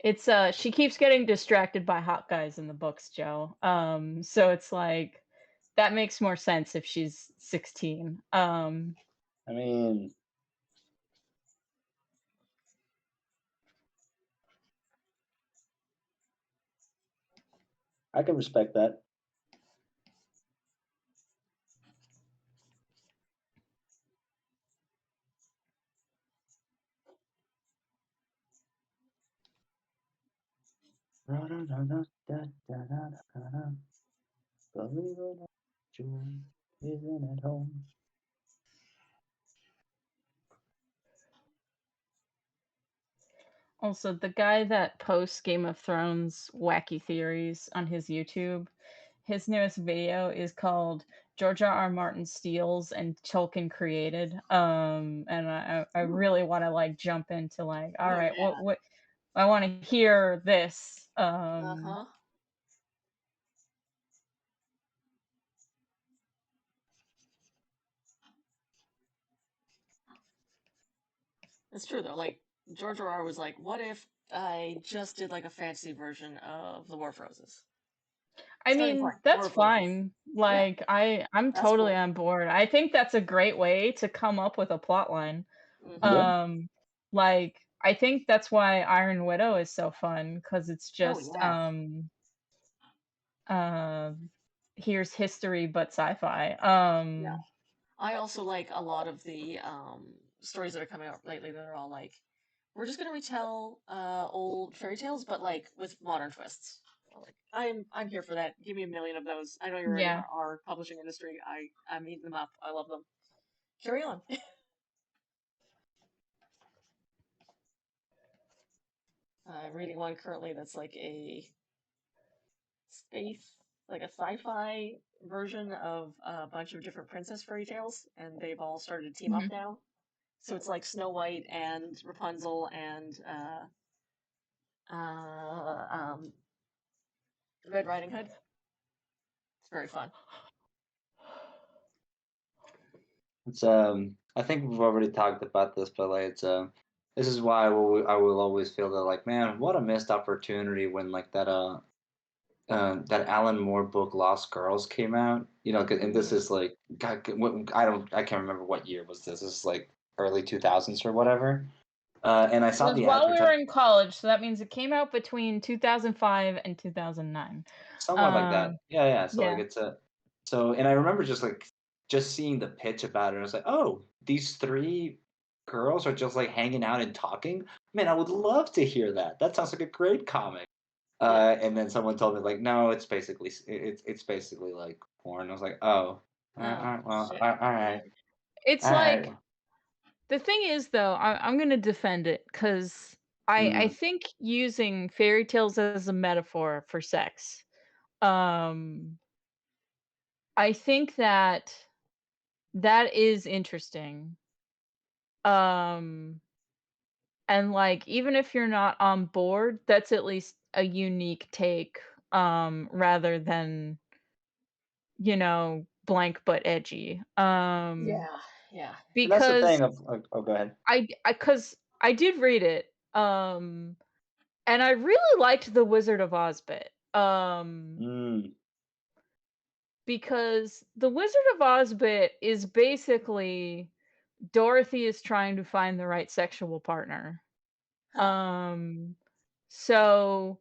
It's she keeps getting distracted by hot guys in the books, Joe. So it's like that makes more sense if she's 16. I mean, I can respect that. Believe it or not, joy isn't at home. Also, the guy that posts Game of Thrones wacky theories on his YouTube, his newest video is called George R. Martin Steals and Tolkien Created. And I Ooh. really want to like jump into like, all Oh right, yeah. what I want to hear this. Uh-huh. It's true though. Like George R. R. was like, "What if I just did like a fantasy version of the War of Roses?" I Starting mean, point: War that's of Roses. fine. Yeah, Like I'm that's totally cool. on board. I think that's a great way to come up with a plot line. Yeah. Hmm. Um, like I think that's why Iron Widow is so fun because it's Oh just yeah. uh here's history but sci-fi. Yeah. I also like a lot of the stories that are coming out lately that are all like, we're just gonna retell old fairy tales, but like with modern twists. Like I'm here for that. Give me a million of those. I know you're in Yeah. our publishing industry. I'm eating them up. I love them. Carry on. I'm reading one currently that's like a space, like a sci-fi version of a bunch of different princess fairy tales, and they've all started to team up Mhm. now. So it's like Snow White and Rapunzel and uh, um, Red Riding Hood. It's very fun. It's I think we've already talked about this, but like it's this is why I will always feel that like man, what a missed opportunity when like that Alan Moore book Lost Girls came out. You know, and this Hmm. is like God, I can't remember what year was this. This is like early 2000s or whatever. And I It saw was the while we were advertisement in college, so that means it came out between 2005 and 2009. somewhere like that. Um, Yeah, yeah. So like yeah. it's a so and I remember just seeing the pitch about it. I was like, oh, these three girls are just like hanging out and talking. Man, I would love to hear that. That sounds like a great comic. Yeah. And then someone told me like, no, it's basically like porn. I was like, oh, Oh well, shit. all right, It's all right. like the thing is though, I'm gonna defend it because I Mm, think using fairy tales as a metaphor for sex, um, I think that that is interesting. Um, and like even if you're not on board, that's at least a unique take, rather than, blank but edgy. Yeah. Yeah. and that's the Because thing of oh, go ahead. I did read it, and I really liked the Wizard of Oz bit, Mm, because the Wizard of Oz bit is basically Dorothy is trying to find the right sexual partner. Huh. Um, so,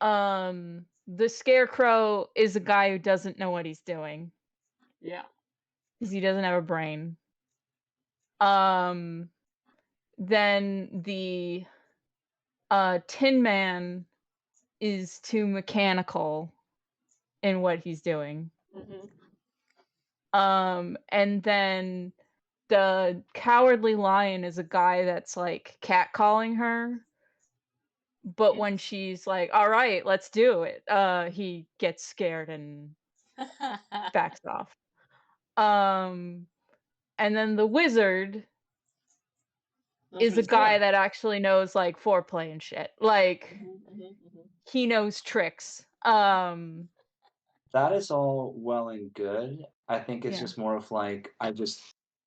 the Scarecrow is a guy who doesn't know what he's doing Yeah. because he doesn't have a brain. Um, then the Tin Man is too mechanical. in what he's doing. Hmm. And then the Cowardly Lion is a guy that's like catcalling her, but when Yes. she's like, "All right, let's do it," he gets scared and backs off. Um, and then the wizard Knows is what a he's doing. guy that actually knows like foreplay and shit. Like Hmm. Hmm. Hmm. he knows tricks. That is all well and good. I think it's Yeah. just more of like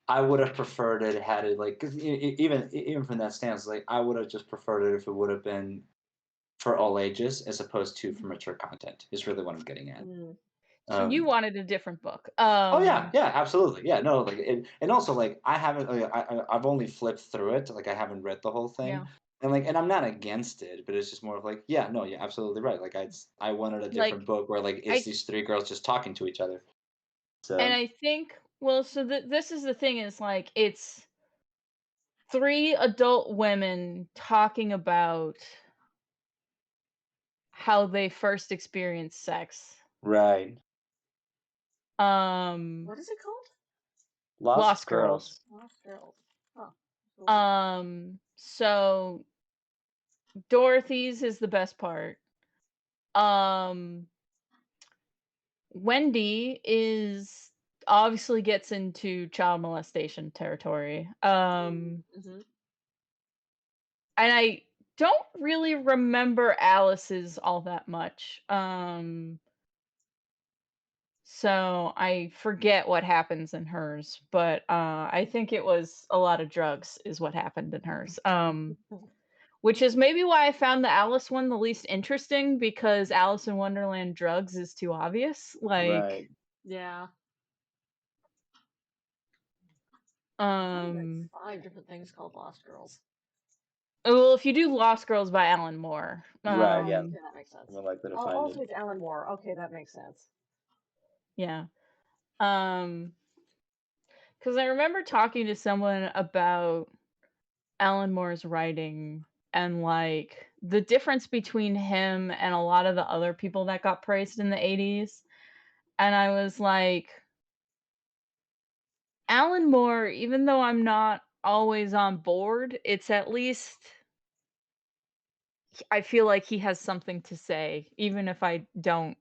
I would have preferred it had it like because even from that stance, like I would have just preferred it if it would have been for all ages as opposed to for mature content. Is really what I'm getting at. Mm. So you Um, wanted a different book. oh yeah, yeah, absolutely, yeah. No, like and also like I haven't like, I've only flipped through it. Like I haven't read the whole Yeah. thing. And I'm not against it, but it's just more of like, yeah, no, you're absolutely right. Like I wanted a different Like book where like it's I these three girls just talking to each other. and So I think well, so this is the thing is like it's three adult women talking about how they first experienced sex. right. Um, What is it called? Lost Lost Girls. Girls. Lost Girls. Huh. Cool. So Dorothy's is the best part. Um, Wendy is obviously gets into child molestation territory. Mm-hmm. And I don't really remember Alice's all that much. So I forget what happens in hers, but I think it was a lot of drugs is what happened in hers. Which is maybe why I found the Alice one the least interesting because Alice in Wonderland drugs is too obvious. Right. Yeah. Probably like Um, 5 different things called Lost Girls. well, if you do Lost Girls by Alan Moore, Right. Oh, Yeah. okay, that makes sense. More likely to Oh, find also it. it's Alan Moore. Okay, that makes sense. yeah. Um, because I remember talking to someone about Alan Moore's writing and like the difference between him and a lot of the other people that got praised in the 80s. And I was like, Alan Moore, even though I'm not always on board, it's at least I feel like he has something to say, even if I don't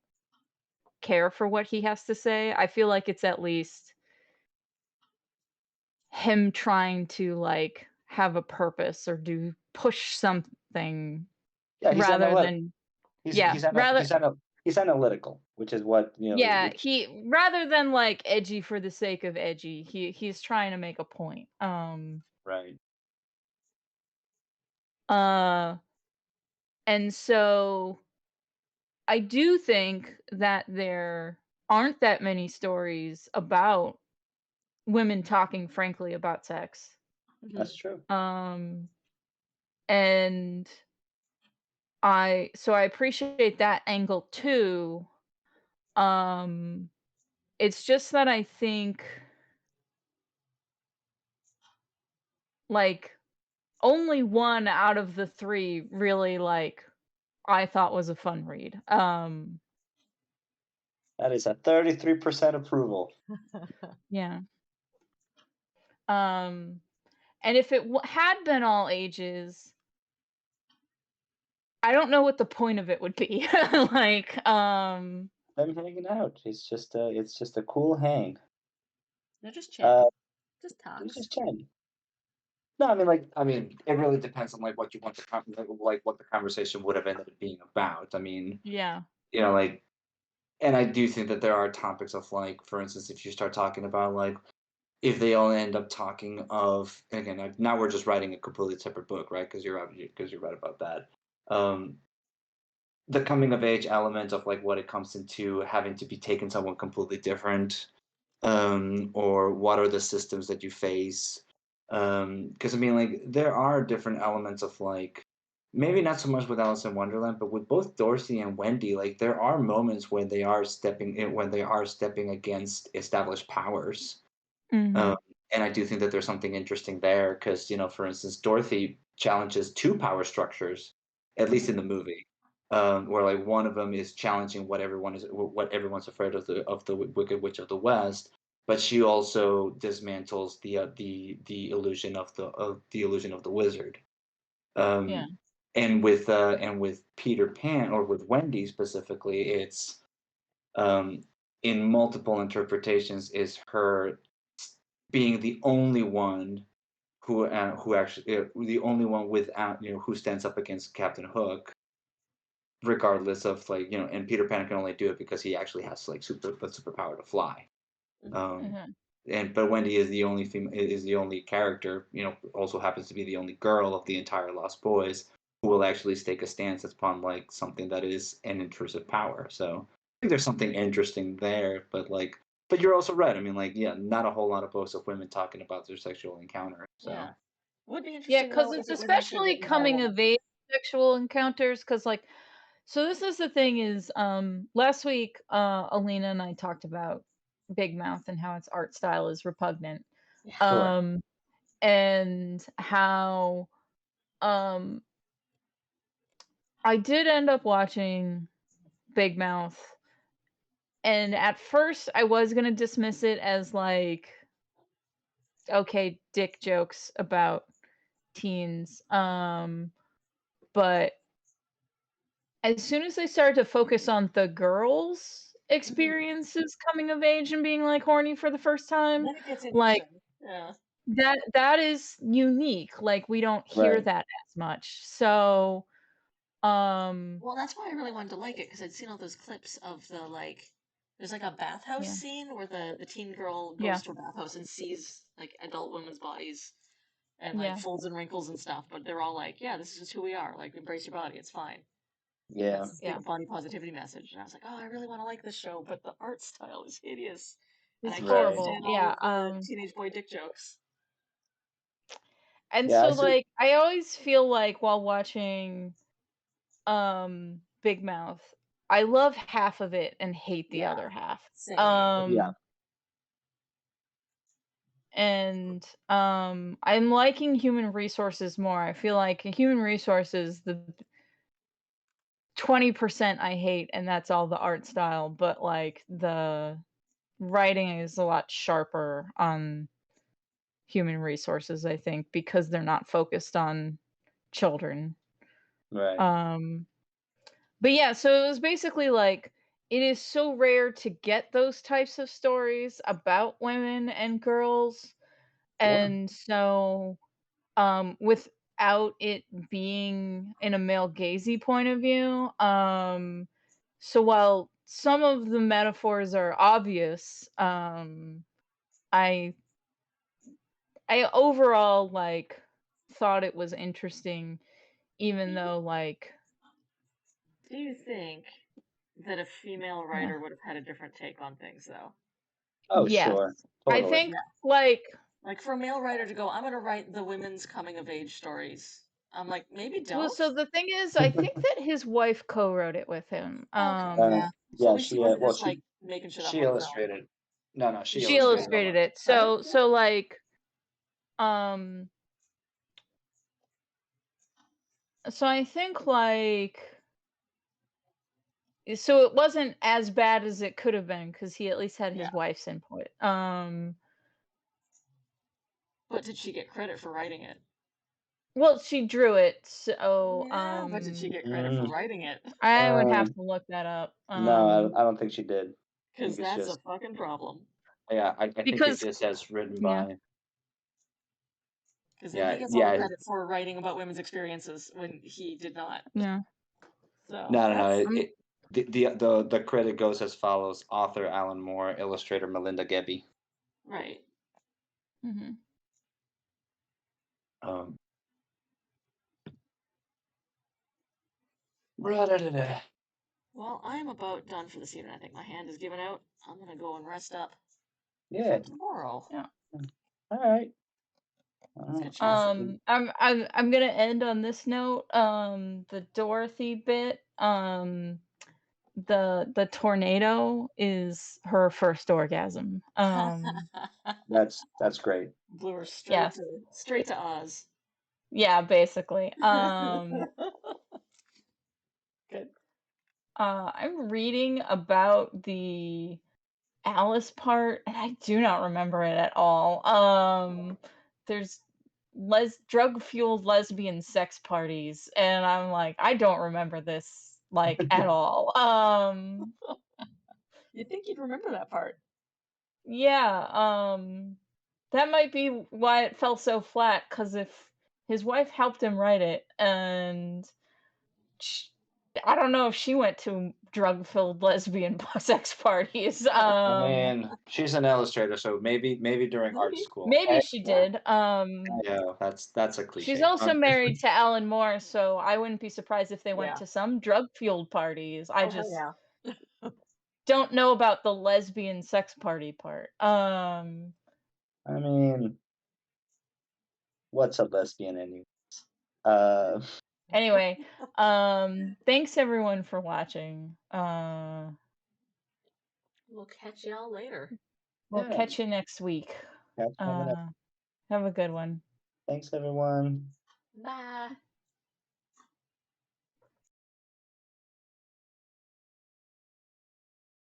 care for what he has to say. I feel like it's at least him trying to like have a purpose or do push something Yeah, he's rather analytical. than He's yeah, he's ana- rather he's ana- he's analytical, which is what yeah, which he rather than like edgy for the sake of edgy, he's trying to make a point. right. Uh and so I do think that there aren't that many stories about women talking frankly about sex. Hmm. That's true. Um and I appreciate that angle too. Um it's just that I think like only one out of the 3 really like I thought was a fun read. That is a 33% approval. Yeah. Um and if it had been all ages, I don't know what the point of it would be. Like, Them hanging out. It's just a cool hang. They're just Uh, chatting. Just it's talks. just chatting. No, I mean, it really depends on like what you want like what the conversation would have ended up being about. I mean, yeah. like, and I do think that there are topics of like, for instance, if you start talking about like if they all end up talking of and again now we're just writing a completely separate book, right? Because you're right about that. Um, the coming of age element of like what it comes into having to be taken someone completely different, or what are the systems that you face, because I mean like there are different elements of like maybe not so much with Alice in Wonderland but with both Dorothy and Wendy, like there are moments when they are stepping against established powers, um, Mhm. and I do think that there's something interesting there because for instance Dorothy challenges two power structures, at least in Hmm. the movie. where like one of them is challenging what everyone's afraid of the Wicked Witch of the West, but she also dismantles the illusion of the wizard. Yeah. Um, and with Peter Pan, or with Wendy specifically, it's um, in multiple interpretations is her being the only one who actually the only one without, who stands up against Captain Hook, regardless of, like, and Peter Pan can only do it because he actually has like superpower to fly. Um, Mhm. but Wendy is the only character, also happens to be the only girl of the entire Lost Boys who will actually take a stance upon like something that is an intrusive power. So I think there's something interesting there, but you're also right. I mean, like, yeah, not a whole lot of books of women talking about their sexual encounter. Yeah. So Would be Yeah, interesting because though if it's it was actually especially written by a coming woman. of age sexual encounters. Because like, so this is the thing is, last week, Alina and I talked about Big Mouth and how its art style is repugnant. Yeah. sure, Um, and how, um, I did end up watching Big Mouth, and at first I was gonna dismiss it as like, okay, dick jokes about teens. But as soon as they started to focus on the girls' Mhm. experiences coming of age and being, like, horny for the first time, Then it gets like, interesting. Yeah. that is unique, like, we don't hear right, that as much. So, um Well, that's why I really wanted to like it because I'd seen all those clips of the like. There's like a bathhouse yeah, scene where the teen girl yeah, goes to a bathhouse and sees like adult women's bodies and like yeah, folds and wrinkles and stuff, but they're all like, "Yeah, this is just who we are. Like, embrace your body. It's fine." yeah, That's this yeah. big body positivity message, and I was like, "Oh, I really want to like this show, but the art style is hideous, and It's I can't right, horrible, stand all yeah, of the teenage boy dick jokes." and yeah. I so, see. like, I always feel like while watching, Big Mouth, I love half of it and hate the Yeah, other half. same. Yeah, And I'm liking human resources more. I feel like human resources, the 20% I hate, and that's all the art style, but like the writing is a lot sharper on human resources, I think, because they're not focused on children. right. Um but yeah, so it was basically like it is so rare to get those types of stories about women and girls. Sure. And so without it being in a male gazy point of view. So while some of the metaphors are obvious, I I overall like thought it was interesting, Do even you, though like do you think that a female yeah, writer would have had a different take on things, though? Oh, yes, sure, I totally. think Yeah. like Like for a male writer to go, I'm gonna write the women's coming of age stories. I'm like, maybe well, don't. so the thing is, I think that his wife co-wrote it with him. Okay, yeah. So at Yeah, least he she wasn't well, just like making shit up she on his own. illustrated. No, no, she She Yeah. illustrated a illustrated lot. it. Right? Yeah. So like um so I think like so it wasn't as bad as it could have been because he at least had Yeah. his wife's input. But did she get credit for writing it? Well, she drew it, so Yeah, but did she get credit for Mm, writing it? I would have um, to look that up. no, I don't think she did. I Because think it's that's a just, fucking problem. yeah, I think it Because just says written yeah, by. Because then he Yeah, gets all the yeah. credit for writing about women's experiences when he did not. yeah. So No, no, no. that's Um, The credit goes as follows: author Alan Moore, illustrator Melinda Gebbie. right. mhm. Um, Ra-da-da-da. Well, I am about done for this evening. I think my hand is giving out. I'm gonna go and rest up for Yeah. tomorrow. Yeah. All right. It's good chatting with you. I'm gonna end on this note. The Dorothy bit. The tornado is her first orgasm. That's great. Blew her Yes. straight to Oz. Yeah, basically. Good. I'm reading about the Alice part, and I do not remember it at all. There's drug-fueled lesbian sex parties, and I'm like, I don't remember this like at all. You'd think you'd remember that part. Yeah, that might be why it fell so flat, because if his wife helped him write it, and sh I don't know if she went to drug-filled lesbian sex parties. I mean, she's an illustrator, so maybe during art Maybe. school. Maybe she Yeah. did. Yeah, that's a She's cliche. also married to Alan Moore, so I wouldn't be surprised if they went Yeah. to some drug-fueled parties. I Oh, hell just yeah. don't know about the lesbian sex party part. I mean, what's a lesbian anyway? Uh, Anyway, thanks everyone for watching. We'll catch y'all later. We'll yeah, catch you next week. have a Have a good one. Thanks, everyone. Bye.